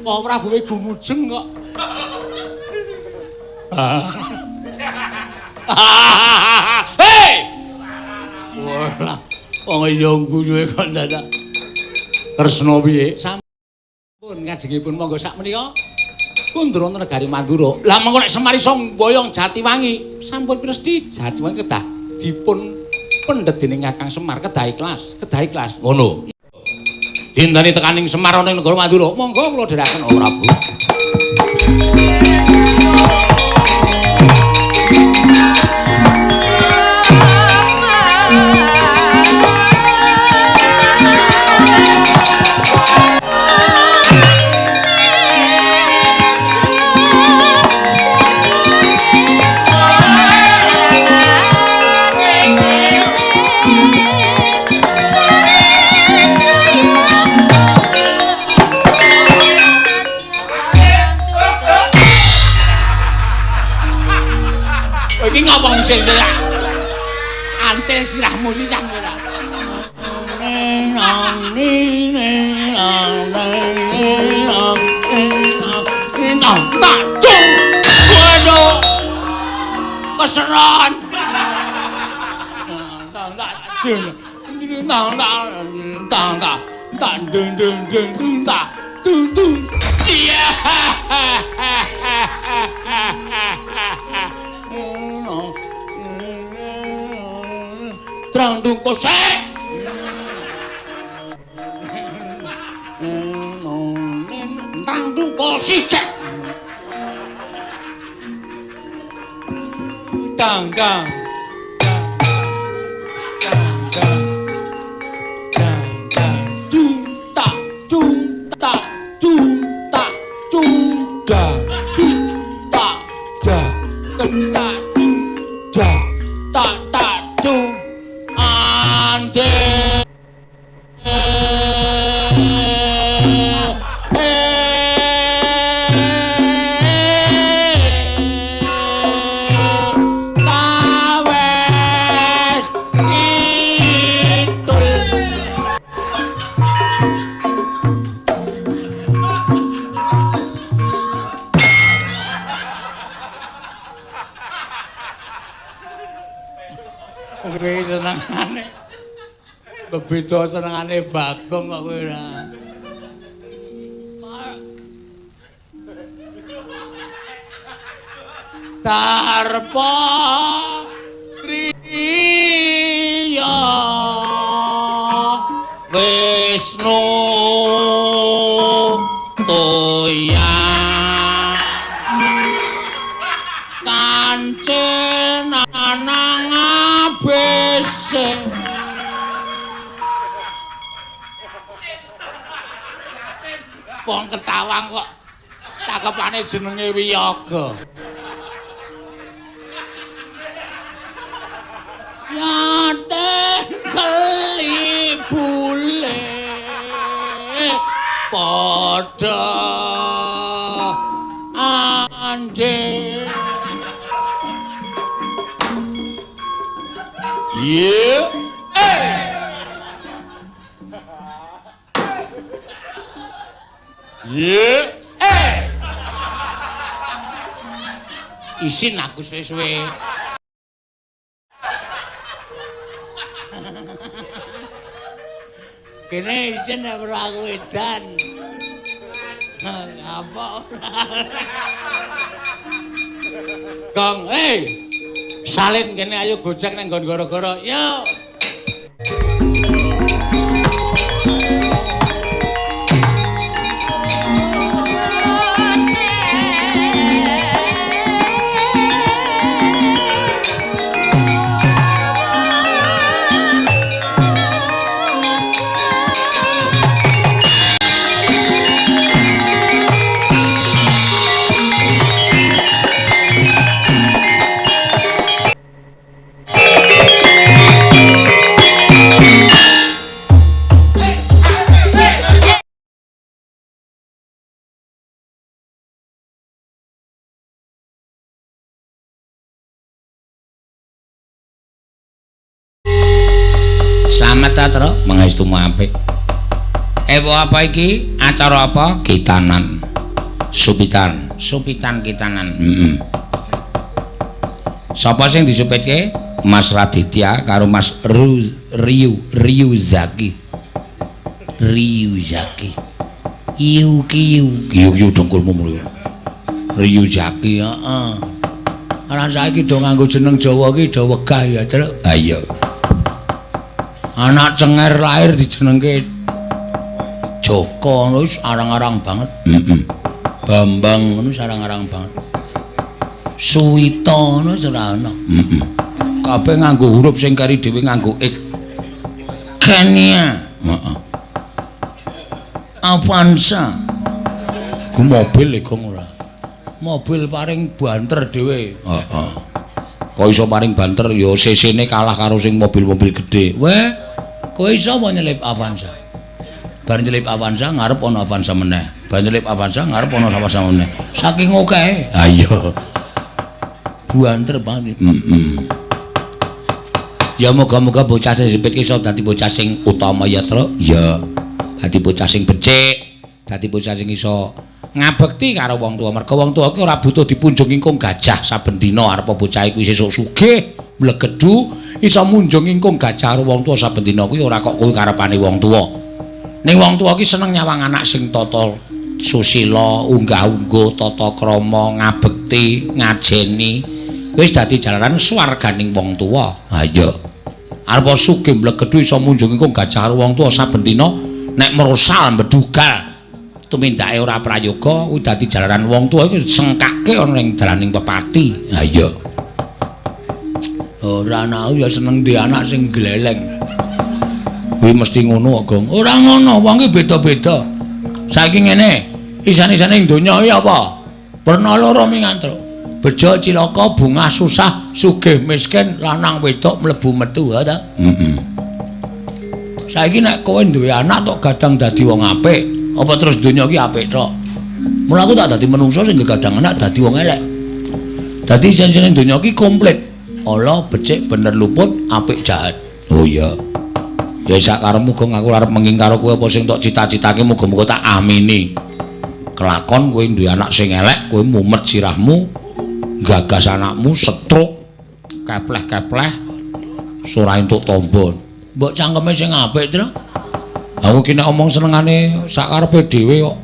Koko Prabu we gumujeng kok. Hei! Wah, wong yo guyu kok dadak. Kresna piye? Sampun ngajengipun monggo sak menika kundur wonten negari Mandura. Lah mengko nek Semar iso mboyong Jatiwangi, sampun pinesti Jatiwangi kedah dipun pendet dening Kakang Semar kedah ikhlas, kedah ikhlas. Ngono. Dintani tekaning Semar ana ing negara Mandura. Monggo kula dherekaken Koko Prabu. Sing antel sirahmu sisan kowe. Tak cung. seron. Trang dung kosek. Trang dung kosik. Dang dang. Senengane bebeda senengane Bagong kok kowe ora Darpa Kriya Wisnu Toya Kancen anang abese wong Ketawang kok cakepane jenenge Wiyaga. Yaten keli bule padha ande yeah. Yeah. Isin aku suwe-suwe. Kene isin ora aku edan. Apa ora? Gong, salin kene ayo gojek nang nggon gara-gara. Yo. Selamat Tatra, mengestu apik. Apa iki? Acara apa? Kitanan. Supitan kitanan. Sapa sing disupitke? Mas Raditya karo Mas Ryu Zaki. Yu dengkulmu mulya. Ryu Zaki, heeh. Ana saiki do nganggo jeneng Jawa iki do wegah ya, Tru. Ha iya. Anak Cenger lahir dijenengke Joko wis arang-arang banget. Bambang ngono arang-arang banget. Suwita ngono ora ana. Kabeh nganggo huruf sing kari dhewe nganggo ik. Kania. Heeh. Avanza. Ku mobil iku ora. Mobil paring banter dhewe. Heeh. Kok iso paring banter ya CC-ne kalah karo sing mobil-mobil gedhe. Weh, kowe iso apa nyelip Avanza? Bar nyelip Avanza ngarep ana Avanza meneh. Bar nyelip Avanza ngarep ana Avanza meneh. Saking akeh. Ha iya. Banter banget. Ya moga-moga bocah sing dipit iso dadi bocah sing utama ya, Tru. Ya. Dadi bocah sing becik, dadi bocah sing iso ngabekti karo wong tuwa. Merga wong tuwa ki ora butuh dipunjung ingkung gajah saben dina arepa bocah iku sesuk sugih, mlegedhu, iso munjung ingkung gajah karo wong tuwa saben dina kuwi ora kok kuwi karepane wong tuwa. Ning wong tuwa ki seneng nyawang anak sing tata susila, unggah-ungguh, tata krama, ngabekti, ngajeni. Wis dadi jalaran swarganing wong tuwa. Ha iya. Arepa sugih mlegedhu iso munjung ingkung gajah karo wong tuwa saben dina, nek merosal mbedugal tumindake ora prayoga kuwi dadi jalaran wong tuwa iku sengkake ana ning dalaning pepati. Ha iya. Ora ana ya seneng duwe anak sing gleleng. Kuwi mesti ngono kok, Gong. Ora ngono, wong ki beda-beda. Saiki ngene, isan-isane ing donya iki apa? Werna loro mingantro. Bejo cilaka, bungah susah, sugih miskin, lanang wedok mlebu metu, ha ta? Heeh. Saiki nek kowe duwe anak tok gadang dadi wong apik, apa terus donya iki apik tok? Mula aku tak dadi menungso sing gadang anak dadi wong elek. Dadi isan-isane donya iki komplit. Ala, becik, bener luput, apik jahat. Oh iya. Ya sak karepmu Gong, aku arep menging karo kowe apa sing tok cita-citake muga-muga tak amini. Kelakon kowe duwe anak sing elek, kowe mumet sirahmu, gagas anakmu setruk, kepleh-kepleh, ora entuk tombo. Mbok cangkeme sing apik, Tru. Aku ki nek omong senengane sak karepe dhewe kok.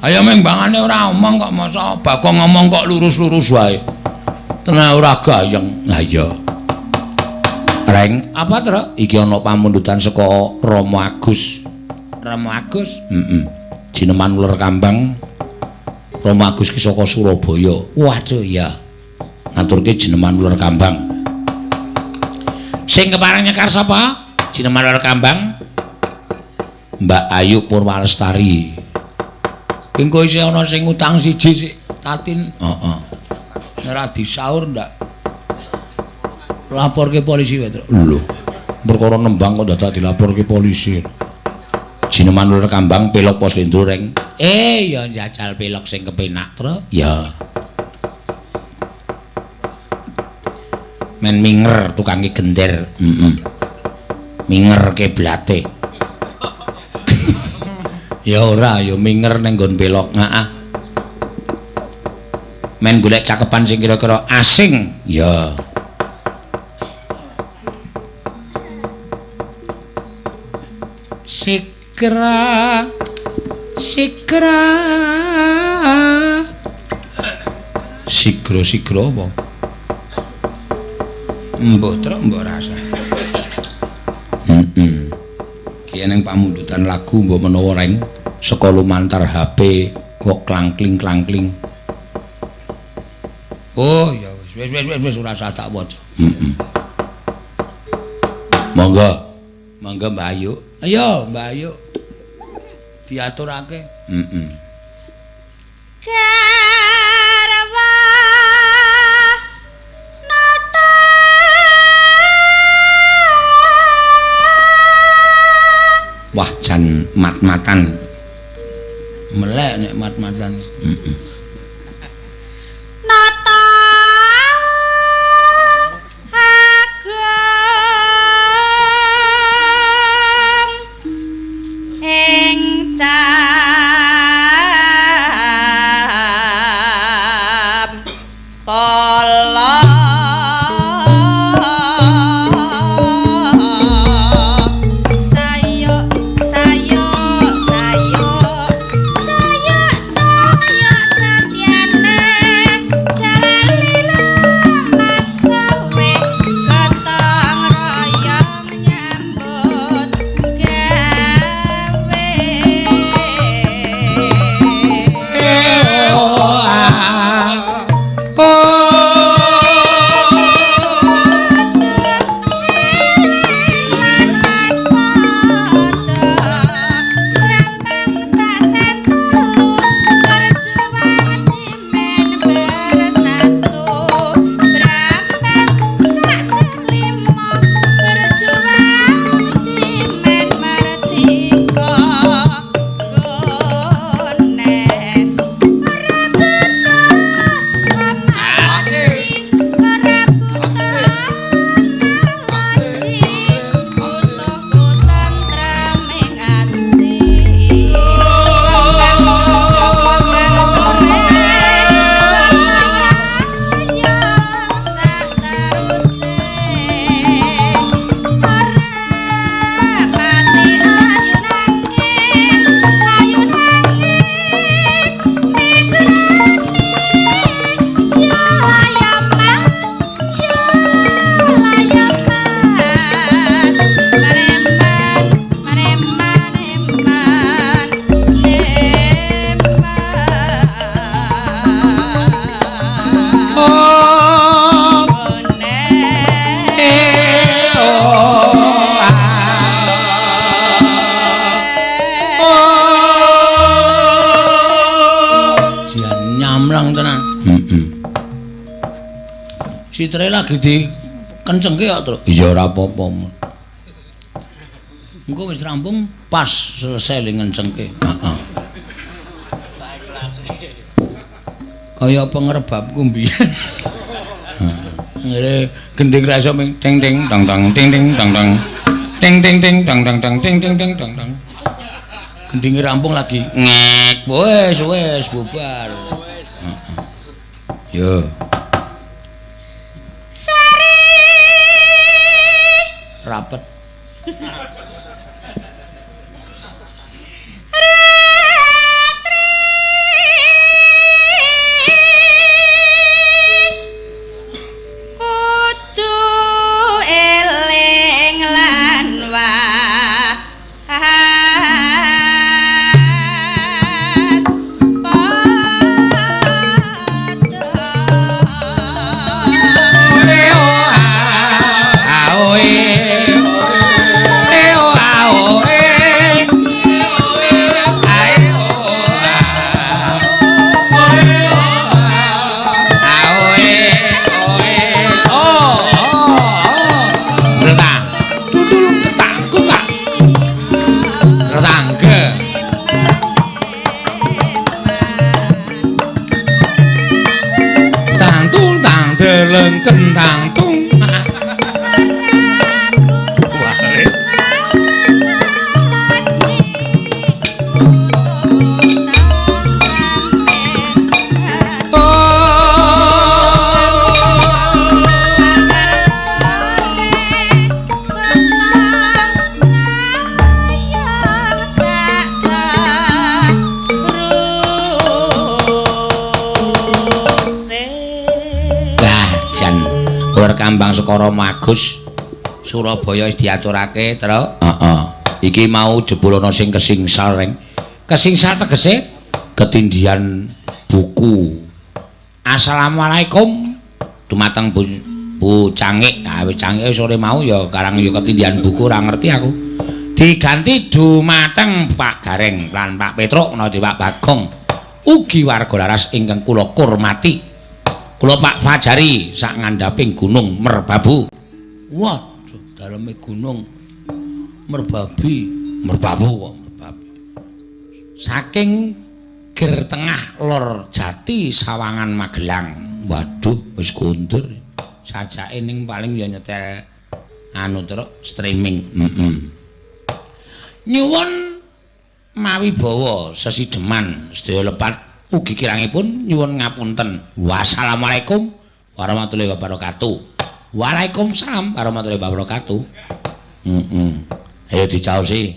Ayo mengbangane ora omong kok masa Bagong ngomong kok lurus-lurus wae. Tenan ora gayeng. Lah iya. Reng, apa Tru? Iki ana pamundutan saka Rama Agus. Rama Agus? Heeh. Jineman uler kambang. Rama Agus ki saka Surabaya. Waduh ya. Ngaturke jineman uler kambang. Sing kepareng nyekar sapa? Jineman uler kambang. Mbak Ayu Purwalestari. Engko isih ana sing utang siji sik Tatin. Heeh. Nek ora disaur ndak laporke polisi wae, Tru. Lho. Perkara nembang kok dadak dilaporke polisi. Jineman uler kambang pelok pos lendro reng. Ya njajal pelok sing kepenak, Tru. Ya. Men minger tukange gender. Heeh. Minger keblate. Ya ora, ya minger ning nggon pelok. Heeh. Men golek cakepan sing kira-kira asing. Ya. Sikra Sigro apa? Mbok Tru mbok rasa. Heeh. Ki ning pamundutan lagu mbok menawa reng saka lumantar HP kok klangkling. Oh ya wis ora usah tak waca. Heeh. Monggo Mbak Ayu. Ayo Mbak Ayu. Diaturake. Heeh. Garwa nata Wah jan mat-matan. Melek nek mat-matan. Heeh. nata agung ing cam pala sayo sayo sayo sayo sayo cemerlang tenan. Sitre lagi di kencengke ya, Tru. Iya ora apa-apa. Engko wis rampung pas selesai li ngencengke. Heeh. Kaya pengrebabku mbiyen. Ngene gending ra iso ting ting tang tang ting ting tang tang ting ting ting tang tang tang ting ting ting tang tang. Gendinge rampung lagi ngek. Wes bubar. Yo. Sari Rapet. kudu eling lan Kentang tung Kambang Sekara Magus Surabaya wis diaturake, Tru. Heeh. Iki mau jebul ana sing kesingsal reng. Kesingsal tegese ketindihan buku. Assalamualaikum dumateng Bu Cangik. Nah, wis Cangik sore mau ya karang ya ketindihan buku ora ngerti aku. Diganti dumateng Pak Gareng lan Pak Petruk menawi Pak Bagong. Ugi warga laras ingkang kula kurmati. Kula Pak Fajari sak ngandhaping Gunung Merbabu. Waduh, daleme gunung merbabu kok merbabu. Saking Ger Tengah Lor Jati Sawangan Magelang. Waduh, wis kundur. Sajake ning paling ya nyetel anu terus streaming. Nyuwun mawi bawa sesideman sedaya lepat ugi kirangipun nyuwun ngapunten. Wassalamualaikum warahmatullahi wabarakatuh. Waalaikumsalam warahmatullahi wabarakatuh. Ayo dicaosi.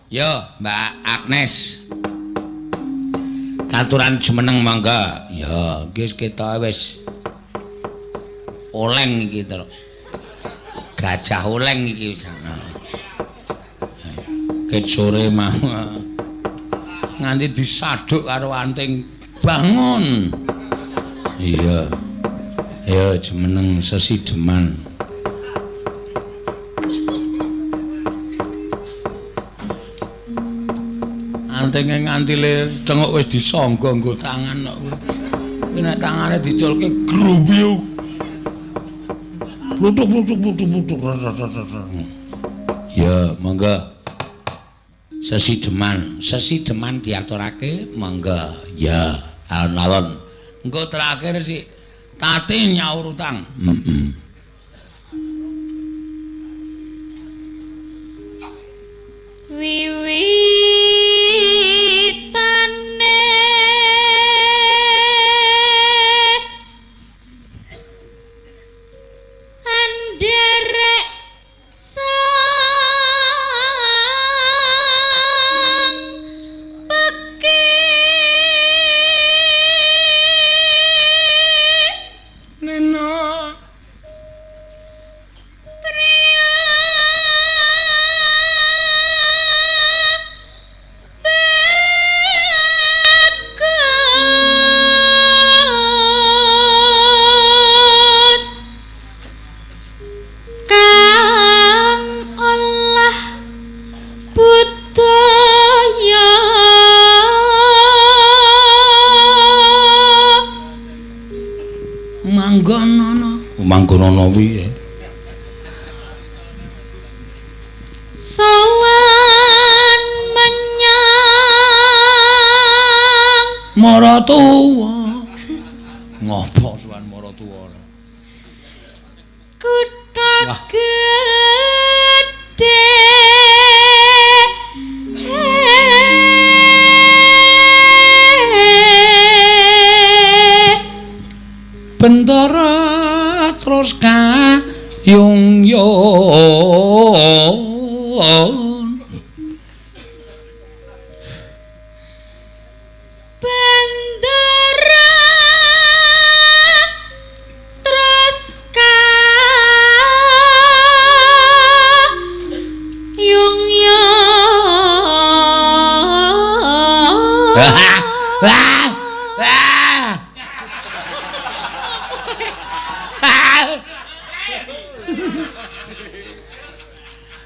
Yo, Mbak Agnes. Katuran jumeneng mangga. Ya, iki kita wis oleng iki terus. Gajah oleng iki sana. Ket sore mau nganti disaduk karo anting bangun. Iya. Ya jumeneng sesideman. Antinge nganti lir tengok wis disangga nggo tangan kok kuwi. Kuwi nek tangane diculke grubyuk. Plutuk. Ya, monggo. Sesideman diaturake monggo. Ya, alon-alon. Engko terakhir sih tate nyaur utang. Wiwitane anderek sang peki Nena manggonana piye? Sawan menyang Maratuwa. Ngopo sowan Maratuwa? Kutha gedhe Bendara terus kayung-yung Bendera terus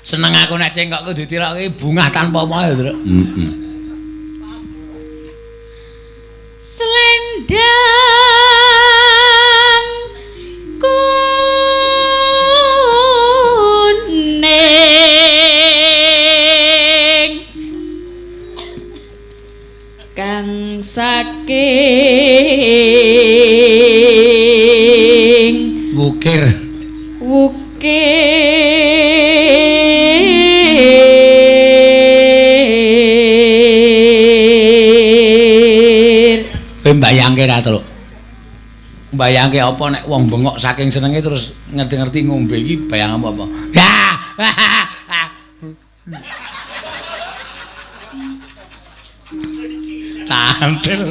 seneng aku nek cengkokku ditirokke bungah tanpa apa ya, Tru. Selendang kuning kang saking Wukir. Kowe mbayangke ra, Tru? Mbayangke apa nek wong bengok saking senenge terus ngerti-ngerti ngombe iki bayang apa? Tampil.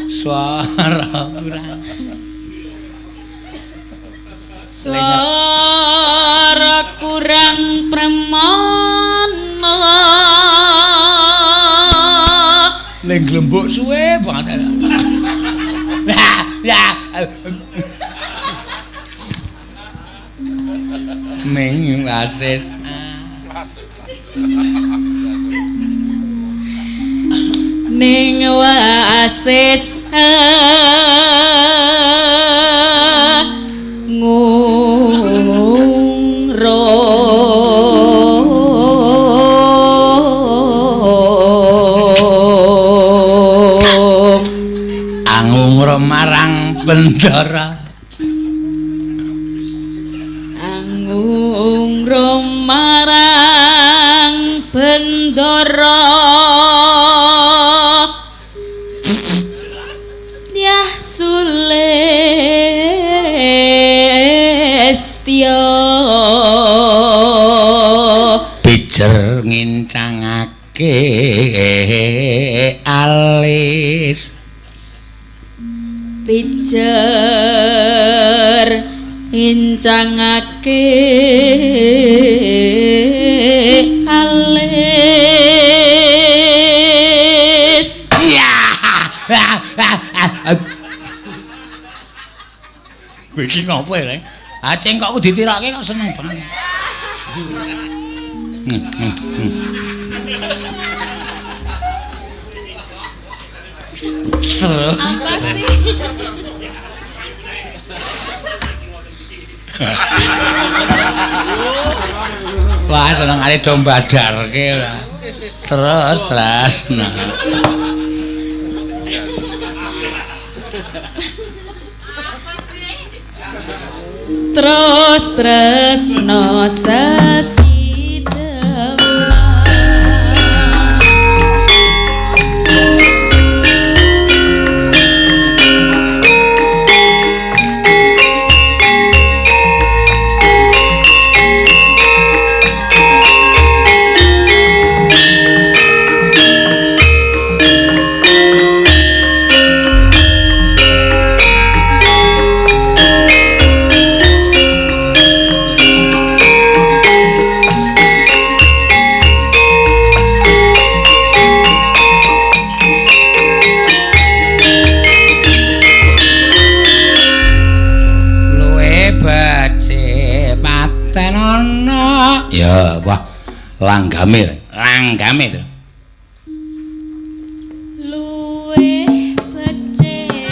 Suara kurang. Suara kurang premana Ning glembuk suwe banget. Ya. Ning asis. ning wasis angungro marang bendara angungro marang bendara Sulestya pijer ngincangake alis pijer ngincangake alis ya iki ngopo ya? Ah cengkokku ditirake kok seneng banget. Apa sih? Wah, senengane do mbadarke. Terus. Nah. Terus no sesidema ya wah langgame luweh becik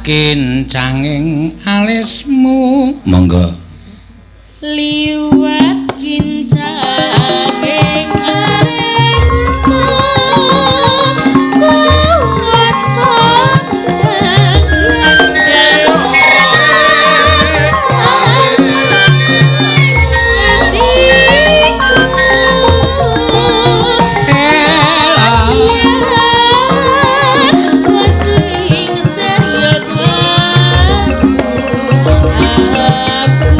kincanging alismu. Monggo. Liwat kincanging alismu kuwasa aku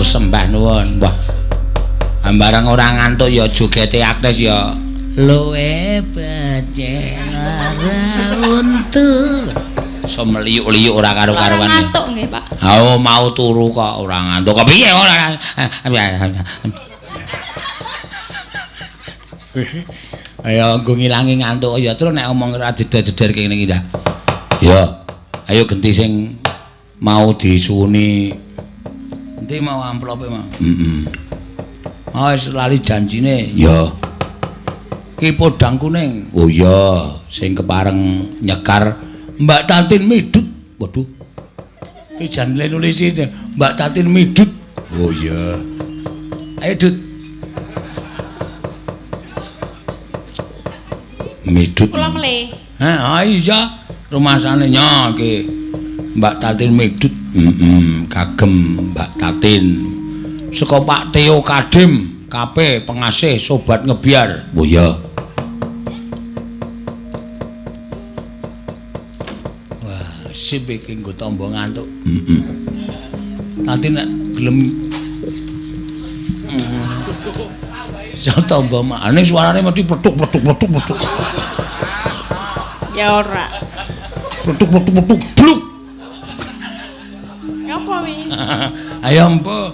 sembah nuwun. Wah. Bareng ora ngantuk ya jogete Agnes ya luwe bacena untu. So meliuk-liuk ora karo-karuan. Ngantuk nggih, Pak. Oh, mau turu kok ora ngantuk. Kok piye ora? Ayo nggo ngilangi ngantuk ya terus nek omong ora jeder-jeder kene iki dah. Ya. Ayo genti sing mau disuwuni. Endi mau amplope mau? Oh, wis lali janjine. Ya. Ki podang kuning. Oh iya, sing kepareng nyekar Mbak Tatin Midut. Waduh. Ki jan nulis Mbak Tatin Midut. Oh iya. Ayo, Dut. Midut. Kula mele. Iya. Rumasane nya ki Mbak Tatin Midut. Kagem Mbak Tatin. Saka Pak Teo Kadim, KP pengasih sobat ngebiar. Oh iya. Wah, sip iki nggo tamba ngantuk. Nanti nek gelem Saya tamba makane suarane mesti pletuk. Ya ora. Pletuk bluk. Ngapa wi? Ayo mpo.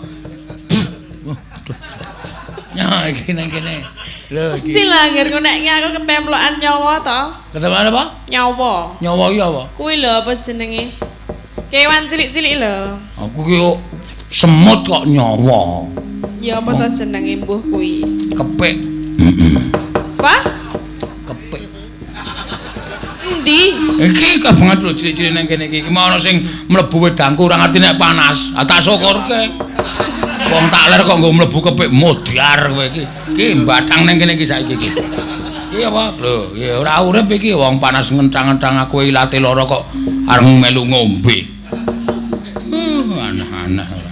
Ya iki nang kene. Lho iki. Mesti lah ngger ngonekne aku ketemplokan nyawa to. Ketemplokan apa? Nyawa. Nyawa iki apa? Kuwi lho apa jenenge? Kewan cilik-cilik lho. Aku ki semut kok nyawa. Ya apa to jenenge mbuh kuwi? Kepik. Apa? Kepik. Endi? Iki kabanget lho cilik-cilik nang kene iki. Mau ana sing mlebu wedangku ora ngerti nek panas. Tak syukurke. Wong tak ler kok nggo mlebu kepik modiar kowe iki. Iki mbathang nang kene iki saiki iki. Iki apa? Lho, ya ora urip iki wong panas ngencang-encang aku ilate lara kok areng melu ngombe. Aneh-aneh ora.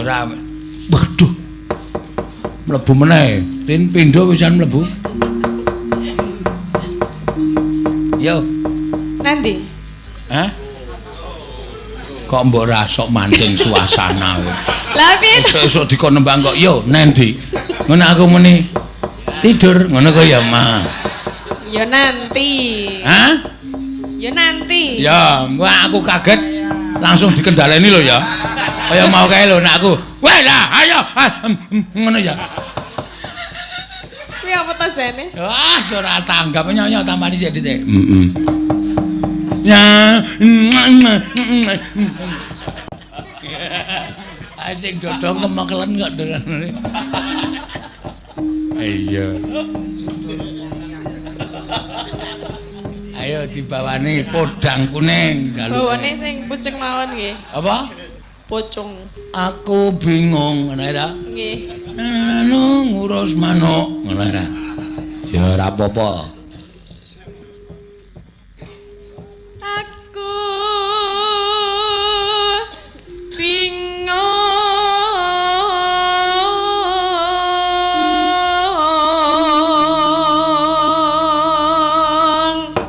Ora. Waduh. Mlebu meneh. Tin pindho wisan mlebu. Yo. Nanti. Hah? Kok mbok rasok mancing suasana kowe. Lah piye? Esuk dikon nembang kok yo nendi. Ngono aku muni tidur ngono kok ya, Ma. Ya nanti. Hah? Ya nanti. Ya, aku kaget langsung dikendaleni lho ya. Kaya mau kae lho nek aku. Weh lah, ayo. Ngono ya. Kuwi apa to jane? Wah, ora tanggap nyonya tambani sik ditik. Ya. Asing dodong kemekelen kok dolane. Iya. Ayo dibawani podang kuning. Bawane sing pucung mawon nggih. Apa? Pucung. Aku bingung ngono ta. Nggih. Anu ngurus manuk ngono ta. Ya ora apa-apa. Aku bingung.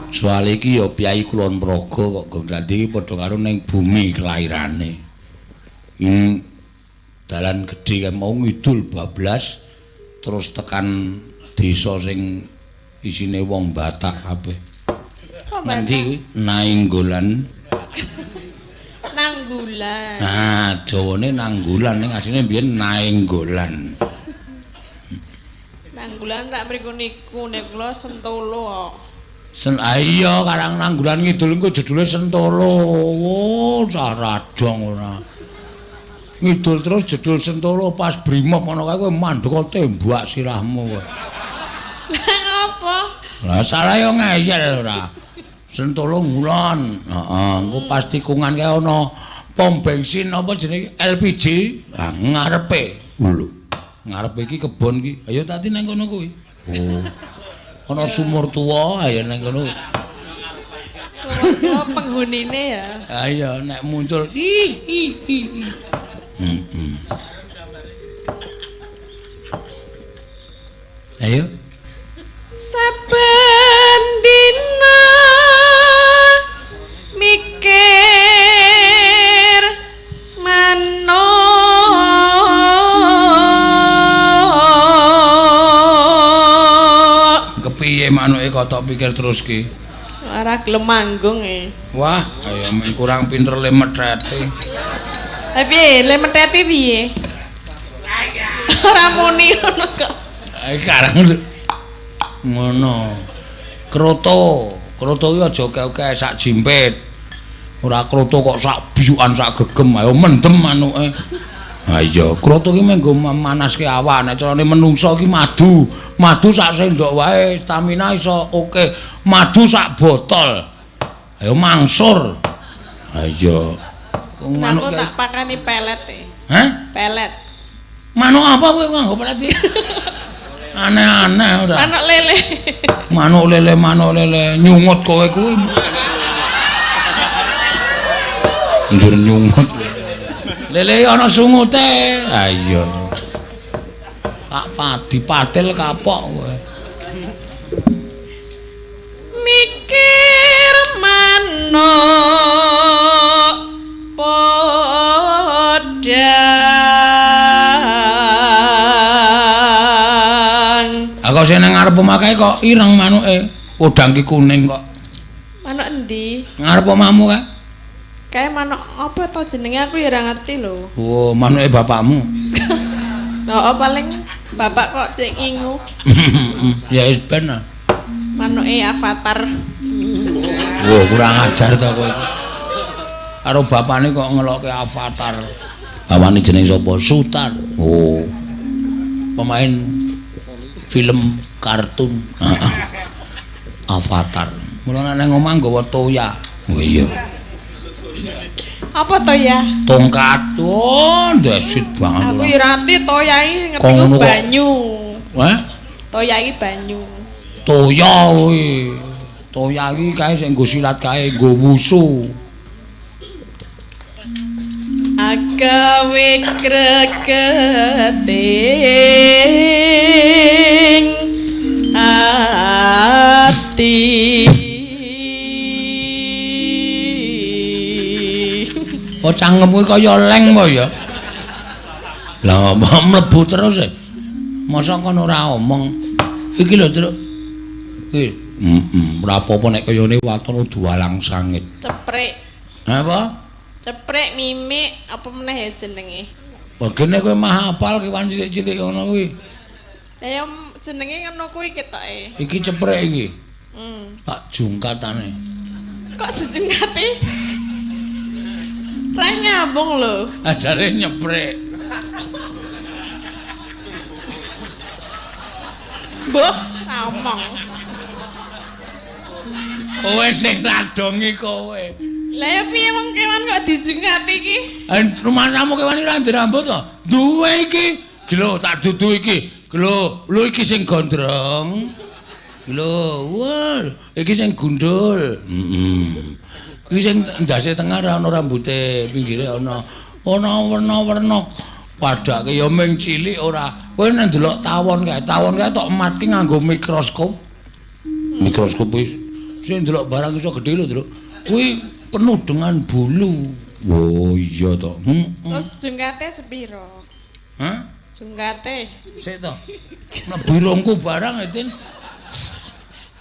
Soal iki ya Piyai Kulon Praga kok dadi padha karo ning bumi kelairane. Dalan gedhe kan mau ngidul bablas terus tekan desa sing isine wong Batak kabeh. Nanti kuwi Nainggolan. Nanggulan. Nah, Jawane Nanggulan ning asline biyen Nainggolan. Nanggulan rak mriku niku nek kula Sentolo kok. Iya Karang Nanggulan Ngidul engko jedule Sentolo. Oh, saradong ora. Ngidul terus jedul Sentolo pas brimob ana kae kowe mandeka tembak sirahmu kowe. Lah apa? Lah salah yo ngeyel ora. Sentolo ngulon. Heeh, engko pas tikungan kae ana pom bensin apa jenenge LPG. Ah ngarepe. Lho. Ngarepe iki kebon iki. Ayo tadi nang kono kuwi. Oh. Ana sumur tuwa ayo nang kono. Sumur tuwa penghunine ya. Ayo nek muncul Ayo. Saben dina mikir kok tok pikir terus ki. Ora gelem manggung e. Wah, ayo men kurang pinter le metrete. Lah piye, le meteti piye? Ora muni ngono kok. Karang ngono. Kroto ki aja keke sak jimpit. Ora kroto kok sak biyukan sak gegem, ayo mendem manuke. Ha iya, kroto ki menggo manaske awak, nek carane menungso ki madu. Madu sak sendok wae, stamina iso oke. Madu sak botol. Ayo mangsur. Ha iya. Manuk tak pakani pelet e. Hah? Pelet. Manuk apa kowe nganggo pelet iki? Aneh-aneh ora. Manuk lele. Manuk lele nyungut kowe kuwi. Njur nyungut. Lele ana sungute. Ha iya. Tak dipatil kapok kowe. Mikir manuk podang. Kok sing nang ngarep omah kae kok ireng manuke. Podang ki kuning kok. Manuk endi? Ngarep omahmu kae? Kae manuk apa to jenenge aku ya ora ngerti lho. Oh, manuke bapakmu. Oh, paling bapak kok sing ingu. Ya wis ben. Manuke avatar. Wah, kurang ajar to kowe iki. Karo bapakne kok ngelokke avatar. Bapakne jeneng sapa? Sutar. Oh. Pemain film kartun. Avatar. Mula nang omah nggawa toya. Oh iya. Apa to ya? Tongkat. Oh, ndesit banget. Aku ya ngerti toya iki ngerti Kok ngono kok? banyu. Hah? Toya iki banyu. Toya kuwi. Toya iki kae sing nggo silat kae, nggo wusu. Agawe kreketing ati. Kok cangkem kuwi kaya leng apa ya? Lah mlebu terus e. Masa kon ora omong. Iki lho, Truk. Iki. Ora apa-apa nek kaya ngene waton dualang sangit. Ceprek. Apa? Ceprek mimik apa meneh ya jenenge? Bagene kowe mah hafal kewan cilik-cilik ngono kuwi. Lah ya jenenge ngono kuwi ketoke. Iki ceprek iki. Tak jungkatane. Kok sejungkate? Ra nyambung lho. Ajare nyeprek. Mbah, ra omong. Kowe sing radongi kowe. Lah ya piye wong kewan kok dijungkati iki? Rumahmu kewan iki ra dirambut to? Duwe iki. Lho, tak dudu iki. Lho, iki sing gondrong. Lho, wah, iki sing gundul. Iki sing ndase tengah ana rambute, pinggire ana werna-werna. Padake ya ming cilik ora. Kowe nek ndelok tawon kae tok ematke nganggo mikroskop. Mikroskop wis sing ndelok barang iso gedhe lho, Nduk. Kuwi penuh dengan bulu. Oh iya to. Terus jungkate sepiro? Hah? Jungkate. Sik to. Mlebu irungku barang Tin.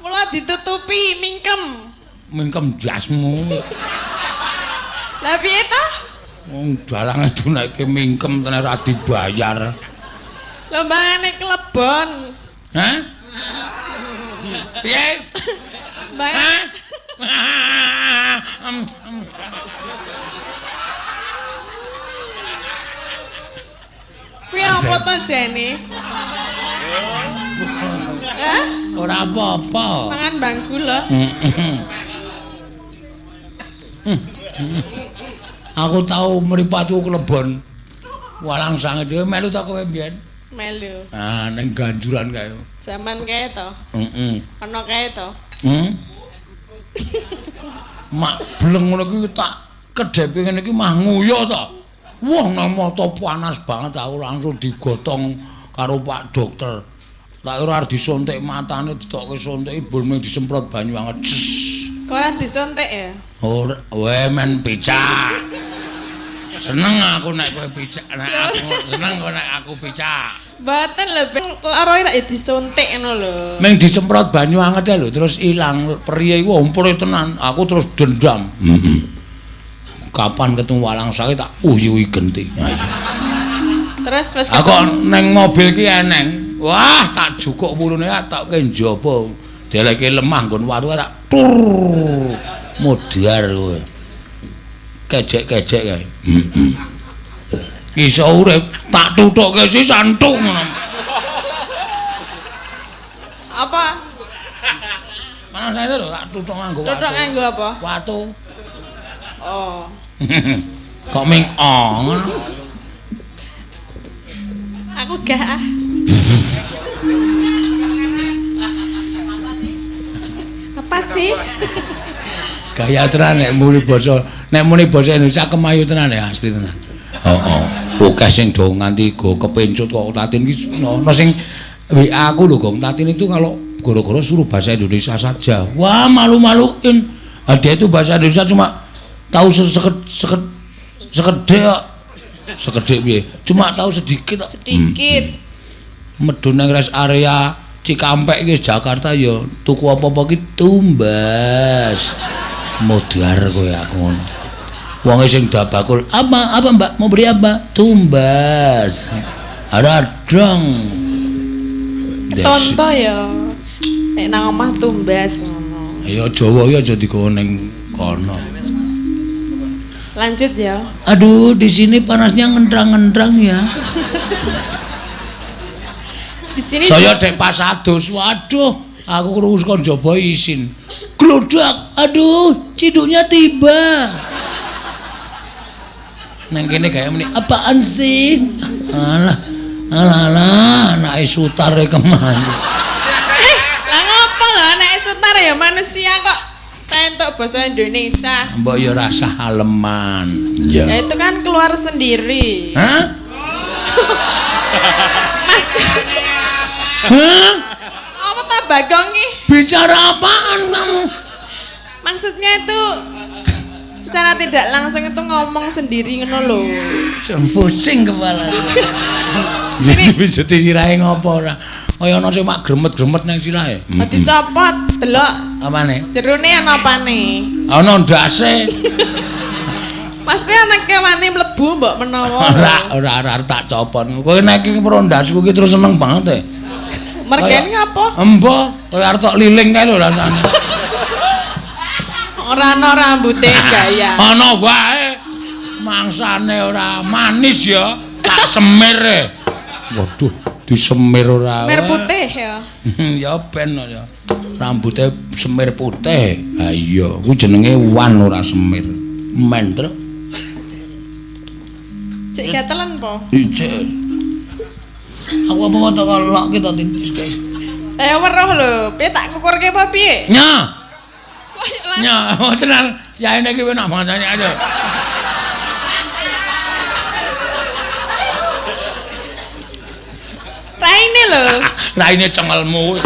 Mula ditutupi mingkem. Mingkem jasmu. Lah piye ta? Wong dalange dunake mingkem tenan ora dibayar. Lombangane klebon. Hah? Piye? Bang. Kuwi apa to jane? Hah? Ora apa-apa. Mangan bangku lho. Aku tau mripatku klebon. Walang sange dhewe melu ta kowe mbiyen? Melu. Ah, ning ganjuran kae. Zaman kae to. Ana kae to. Mak bleng ngono kuwi tak kedhepe ngene iki mah nguyu to. Wah, nang mata panas banget aku langsung digotong karo Pak Dokter. Tak ora disuntik matane ditokke suntik bulme disemprot banyu anget. Kok ora disuntik ya? Ora, wae men becak. Seneng aku nek kowe picak, nek aku seneng kowe nek aku picak. Mboten lho, lara nek disuntik ngono lho. Ming disemprot banyu anget ya lho, terus ilang. Priye iku ompure tenan. Aku terus dendam. Kapan ketemu walang sake tak uyuhi genti. Terus wis aku neng mobil ki eneng. Wah, tak jukuk wulune tak ke njaba. Deleke lemah nggon watu tak tur. Modar kowe. Kejek-kejek kae. Iso urip tak tutukke si santung ngono. Apa? Mana saya lho tak tutuk nganggo watu. Tutuk nganggo apa? Watu. Oh. Kok ming ngono. Aku gak. Apa sih? Gaya tenan nek muni basa Indonesia kemayu tenan ya asli tenan. Heeh. Oke sing do nganti go kepencut kok Tatin iki ono sing WA aku lho Gong Tatin itu kalau goro-goro suruh bahasa Indonesia saja. Wah, malu-maluin. Dia itu bahasa Indonesia cuma tahu sekedhik piye. Cuma tahu sedikit. Sedikit. Medun nang rest area Cikampek iki Jakarta ya tuku apa-apa ki tumbas. Modar kowe aku ngono. Wong sing dabakul, "Apa Mbak? Mau beli apa?" Tumbas. Radang. Tonto ya. Nek nang omah tumbas ngono. Ya Jawa ya aja digawa ning kono. Lanjut ya. Aduh, di sini panasnya ngendrang-ngendrang ya. Di sini saya dek pas adus. Waduh, aku krungu kon jaba isin. Glodak. Aduh, ciduknya tiba. Nang kene kaya meni, apaan sih? Alah, anake sutare kemana? Lah ngopo lho anake sutar ya manusia kok entuk basa Indonesia. Mbok ya rasa haleman. Ya itu kan keluar sendiri. Hah? Mas. Hah? Apa ta Bagong ki? Bicara apaan kamu? Maksudnya itu secara tidak langsung itu ngomong sendiri ngono lho. Jam pusing kepala. Jadi bisa disirahe ngopo ora? Kaya ana sing mak gremet-gremet nang sirahe. Dicopot, delok. Apane? Jerone ana apane? Ana ndase. Pasti ana kewane mlebu mbok menawa. Ora tak copot. Kowe nek iki prondasku iki terus seneng banget e. Mergene apa? Embo, kowe arep tok liling kae lho rasane. Ora ana rambute gaya. Ana wae. Mangsane ora manis ya, tak semir e. Waduh, disemir ora. Mer putih ya. Ya ben ya. Rambute semir putih. Ha iya, ku jenenge wan ora semir. Men truk. Cek gatelan po. Ijek. Aku apa kok kolok ki to Tin. Weruh lho, piye tak kukurke apa piye? Nya. Koyo langsung. Nya, tenan. Ya ini ki enak banget aja. Raine lho. Raine cengelmu.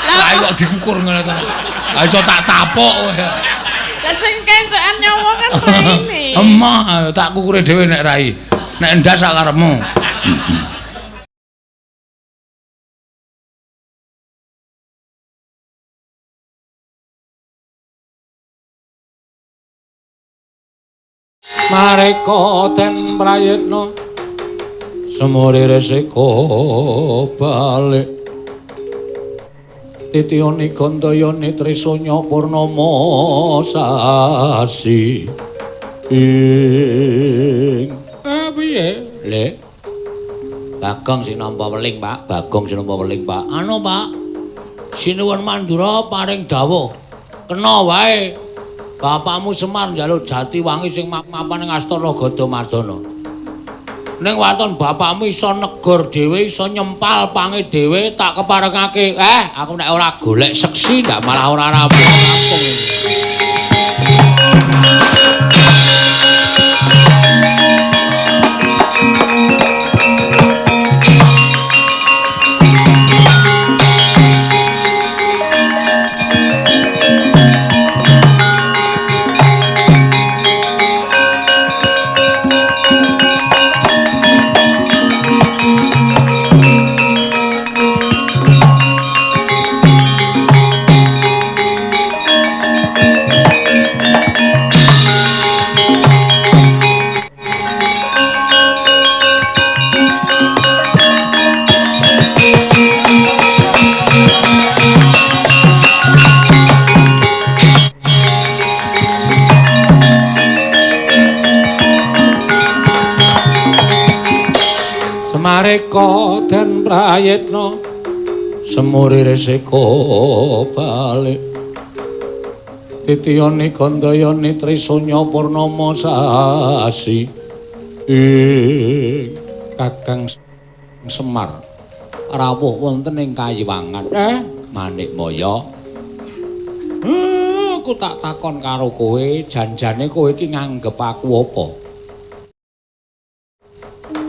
Lah kok dikukur ngene to. Ha iso tak tapok kowe. Lah sing kencokan nyawa kan raine. Emah, tak kukure dhewe nek rai. Nek ndas sak karepmu. Mareka ten prayitna semore resiko balik titiyane gandayane trisanya purnama sasi ing piye le Bagong sing nampa weling Pak Bagong sing nampa weling Pak anu Pak sinuwun mandura paring dawuh kena wae bapakmu Semar njaluk jati wangi sing mapan ing Astana Gadamardana. Ning waton bapakmu iso negor dhewe, iso nyempal pange dhewe, tak keparengake. Aku nek ora golek seksi ndak malah ora rampung. Mareka den prayitna semurir seka balik titiyane gandayane trisanya purnama sasi Kakang Semar rawuh wonten ing Kayiwangan Manikmaya aku tak takon karo kowe janjane kowe iki nganggep aku apa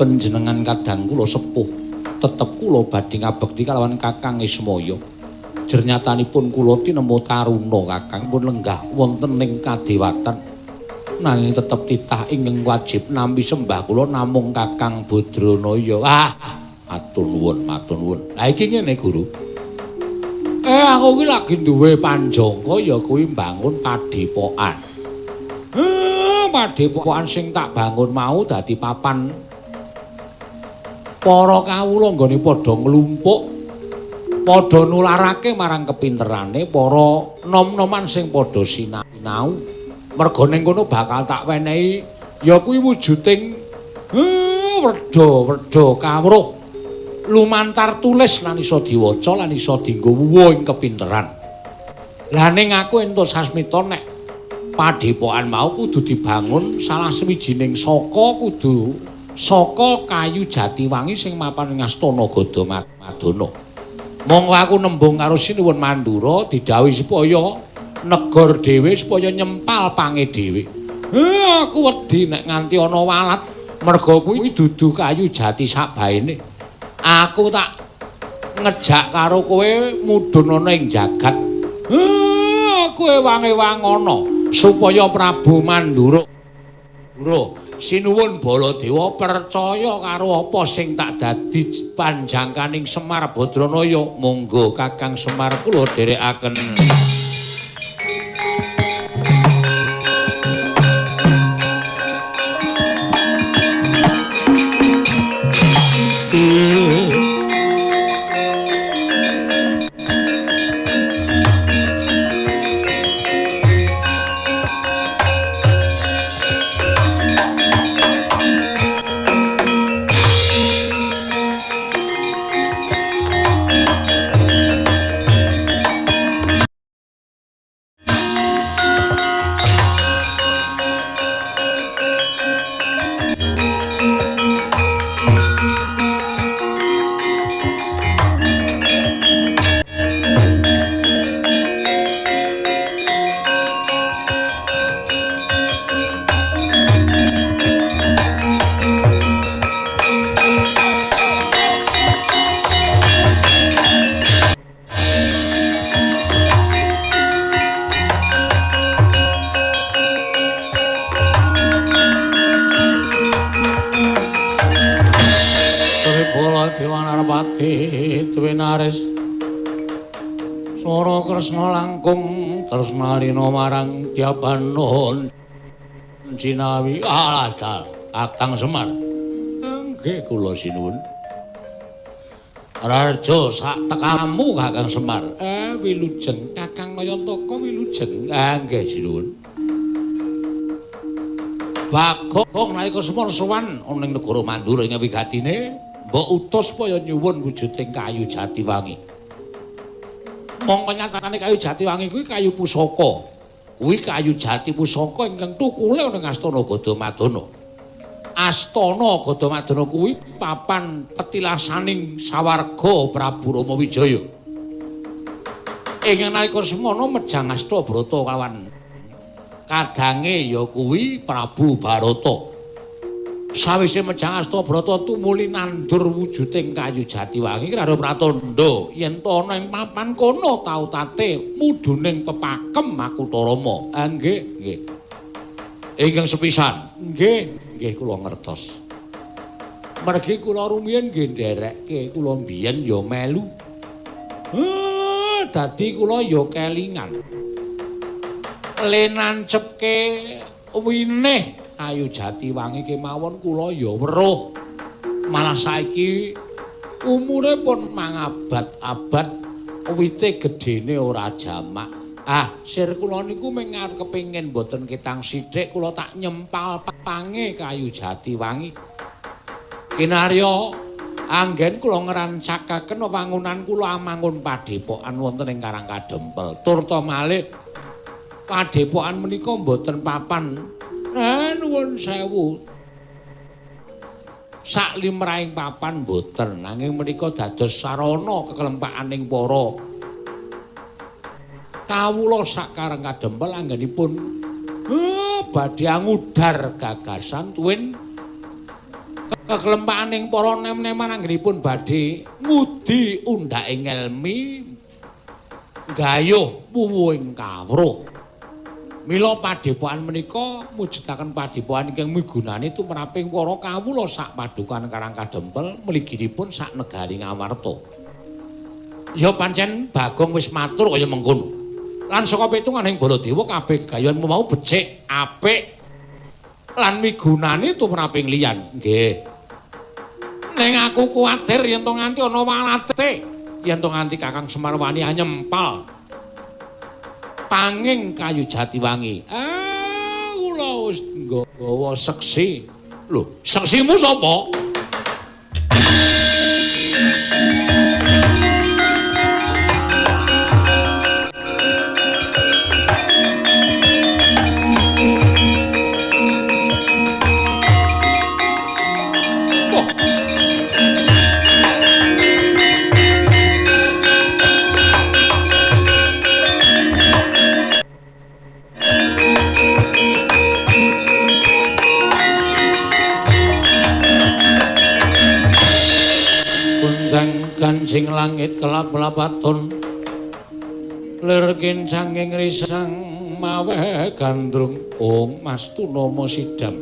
panjenengan kadang kula sepuh tetep kula badhe ngabekti kalawan Kakang Ismaya jernyatanipun kula tinemu taruna Kakang pun lenggah wonten ing kadewatan nanging tetep titah ingkang wajib nampi sembah kula namung Kakang Badranaya matur nuwun lah iki ngene Guru aku iki lagi duwe panjangka ya kuwi mbangun padepokan padepokan sing tak bangun mau dadi papan para kawula nggone padha nglumpuk padha nularake marang kepinterane para nom-noman sing padha sinau merga ning kono bakal tak wenehi ya kuwi wujuding werda kawruh lumantar tulis lan iso diwaca lan iso dienggo wuwuh ing kepinteran lah ning aku entuk sasmita nek padepokan mau kudu dibangun salah sawijining saka kayu Jatiwangi sing mapan ing Astana Gadamadana. Monggo aku nembung karo Sinuwun Mandura didhawuhi supaya negor dhewe supaya nyempal pange dhewe. Aku wedi nek nganti ana walat merga kuwi dudu kayu jati sakbaene. Aku tak ngejak karo kowe mudhun ana ing jagat. Kowe wangi-wangono supaya Prabu Mandura Sinuwun Baladewa percaya karo apa sing tak dadi panjangkaning Semar Badranaya. Monggo Kakang Semar kula dherekaken. Swara Kresna langkung tresnalina marang Dyabanon Cinawi aladal Kakang Semar. Nggih kula sinuwun. Raja sak tekamu Kakang Semar. Wilujeng Kakang Nayantaka wilujeng. Nggih sinuwun. Bagong nalika Semar sowan ana ing negara Mandura ing wigatine mbok utus supaya nyuwun wujuding kayu Jatiwangi. Mongko nyatane kayu Jatiwangi kuwi kayu pusaka. Kuwi kayu jati pusaka ingkang tukule ning Astana Gadamadana. Astana Gadamadana kuwi papan petilasaning sawarga Prabu Rama Wijaya. Ing nalika semana mejang Astabrata kawan kadange ya kuwi Prabu Barata. Sawise mejang Astabrata tumuli nandur wujuding kayu Jatiwangi karo pratandha yen to ana ing papan kono tau tate mudhuning pepakem Makutarama. Nggih, nggih. Ingkang sepisan. Nggih kula ngertos. Mergi kula rumiyin nggih nderekke kula mbiyen ya melu. Dadi kula ya kelingan. Lenancepke winih kayu Jatiwangi kemawon kula ya weruh. Malah saiki umure pun mangabad-abad wite gedene ora jamak. Sir kula niku mung arep kepengin mboten ketang sithik kula tak nyempal pange kayu Jatiwangi. Kinarya Anggen kula ngrancakaken wangunan kula amangun padepokan wonten ing Karangkadempel. Turta malih padepokan menika mboten papan. Nuwun sewu. Sak limrahing papan mboten, nanging menika dados sarana kekelempakaning para kawula sak Karangkadempel anggenipun badhe ngudar gagasan tuwin kekelempakaning para nem-neman anggenipun badhe ngudi undhaking ngelmi gayuh puwuhing kawruh. Mila padepokan menika mujudaken padepokan ingkang migunani tumraping para kawula sak padukan Karangkadempel mliginipun sak negari Ngamarta. Ya pancen Bagong wis matur kaya mengkono. Lan saka pitunganing Baladewa kabeh gayuhanmu mau becik, apik lan migunani tumraping liyan. Nggih. Ning aku kuwatir yen to nganti ana walate, yen to nganti Kakang Semar wani nyempal panging kayu Jatiwangi. Kula wis nggawa seksi. Lho, seksimu sapa? Sing langit kelap-lapaton lir kincanging risang mawe gandrung ong mastunama sidam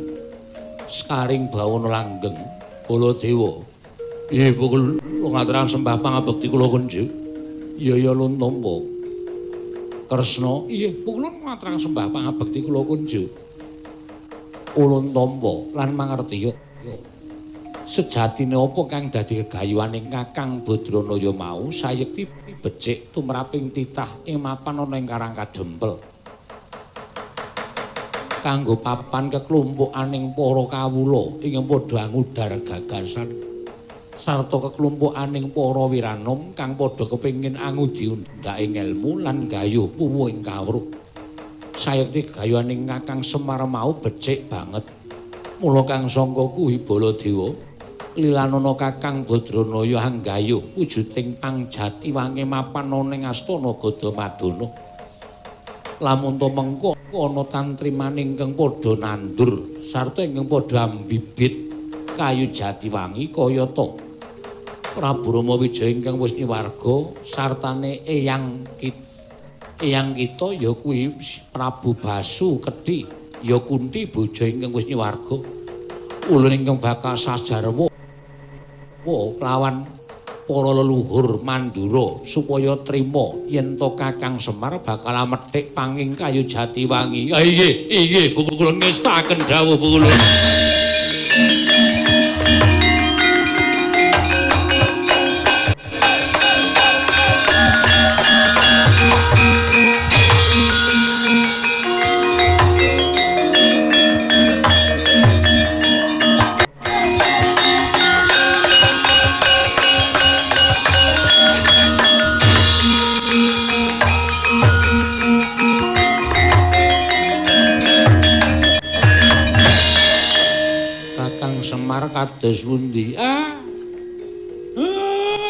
skaring bawana langgeng Baladewa. Iya pukul ngaturaken sembah pangabekti kula kunjuk. Iya Luntompa. Kresna, iya pukul ngaturaken sembah pangabekti kula kunjuk. Luntompa lan mangertiya. Sejatine apa kang dadi gegayuhaning Kakang Badranaya mau sayekti becik tumraping titah ing mapan ana ing Karangkadempel. Kanggo papan keklumpukaning para kawula ing padha ngudar gagasan sarta keklumpukaning para wiranom kang padha kepengin angudi undhake ilmu lan gayuh puwuhing kawruh. Sayekti gegayuhaning Kakang Semar mau becik banget. Mula kang sangka kuwi Baladewa lilanana Kakang Badranaya anggayuh wujuding Pangjatiwangi mapan ana ing astana Gadamadana. Lamun to mengko ana tantrimaning ingkang padha nandur sarta ingkang padha ambibit kayu Jatiwangi kaya ta Prabu Rama Wijaya ingkang wis niwarga sartane eyang kita ya kuwi Prabu Basu Kedhi ya Kunti bojo ingkang wis niwarga. Ulun ingkang bakal sajarwa kelawan para leluhur Mandura supaya trima yen to Kakang Semar bakal methik panging kayu Jatiwangi. Inggih, kula ngestaken dawuh kula. Kados pundi?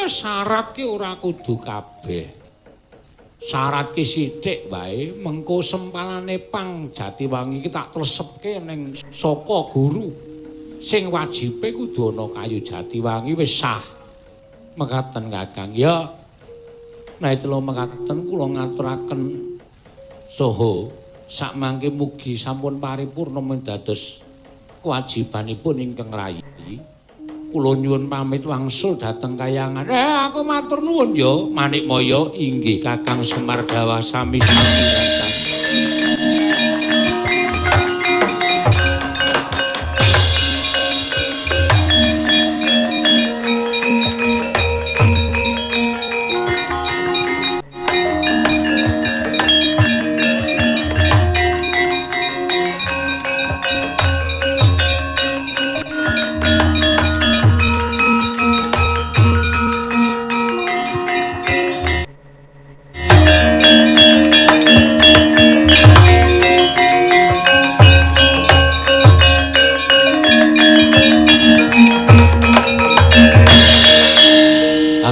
Syarat ki ora kudu kabeh. Syarat ki sithik wae, mengko sempalane Pangjatiwangi ki tak tresepke ning saka guru. Sing wajibe kudu ana kayu Jatiwangi wis sah. Mekaten Kakang. Ya. Nah itu lho mekaten kula ngaturaken saha sakmangke mugi sampun paripurna dados kewajibanipun ingkang rayi. Kula nyuwun pamit wangsul dhateng kayangan. Aku matur nuwun ya, Manikmaya. Inggih Kakang Semar dawuh sami-sami.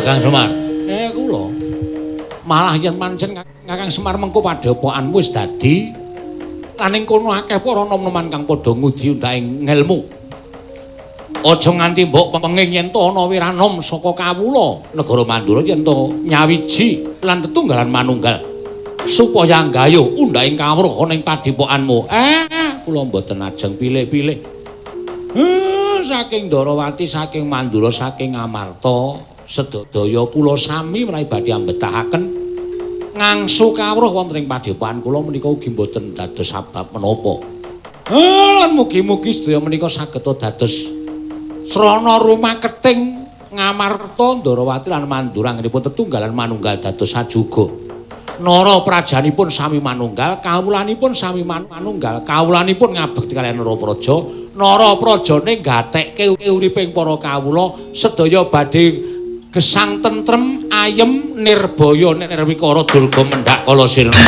Kakang Semar. Kula. Malah yen pancen Kakang Semar mengko padhepokan wis dadi lan ing kono akeh para nom-noman kang padha ngudi undhaing ngelmu. Aja nganti mbok penging yen to ana wiranom saka kawula negara Mandura yen to nyawiji lan tetunggalan manunggal supaya nggayuh undhaing kawruh ana ing padhepokanmu. Kula mboten ajeng pilih-pilih. Saking Ndarawati, saking Mandura, saking Amarta, sedaya kula sami menawi badhe ambetahaken ngangsu kawruh wonten ing padhepokan kula menika ugi mboten dados sabab menapa. Lan mugi-mugi sedaya menika saged dados srana rumaketing Ngamarta, Ndarawati lan Mandura anggenipun tetunggalan manunggal dados sajuga. Nara prajanipun sami manunggal, kawulanipun sami manunggal, kawulanipun ngabekti kaliyan Narapraja, Naraprajane gatekke uriping para kawula sedaya badhe gesang tentrem, ayem, nirbaya, nirwikara, durga mendhak kala sirna.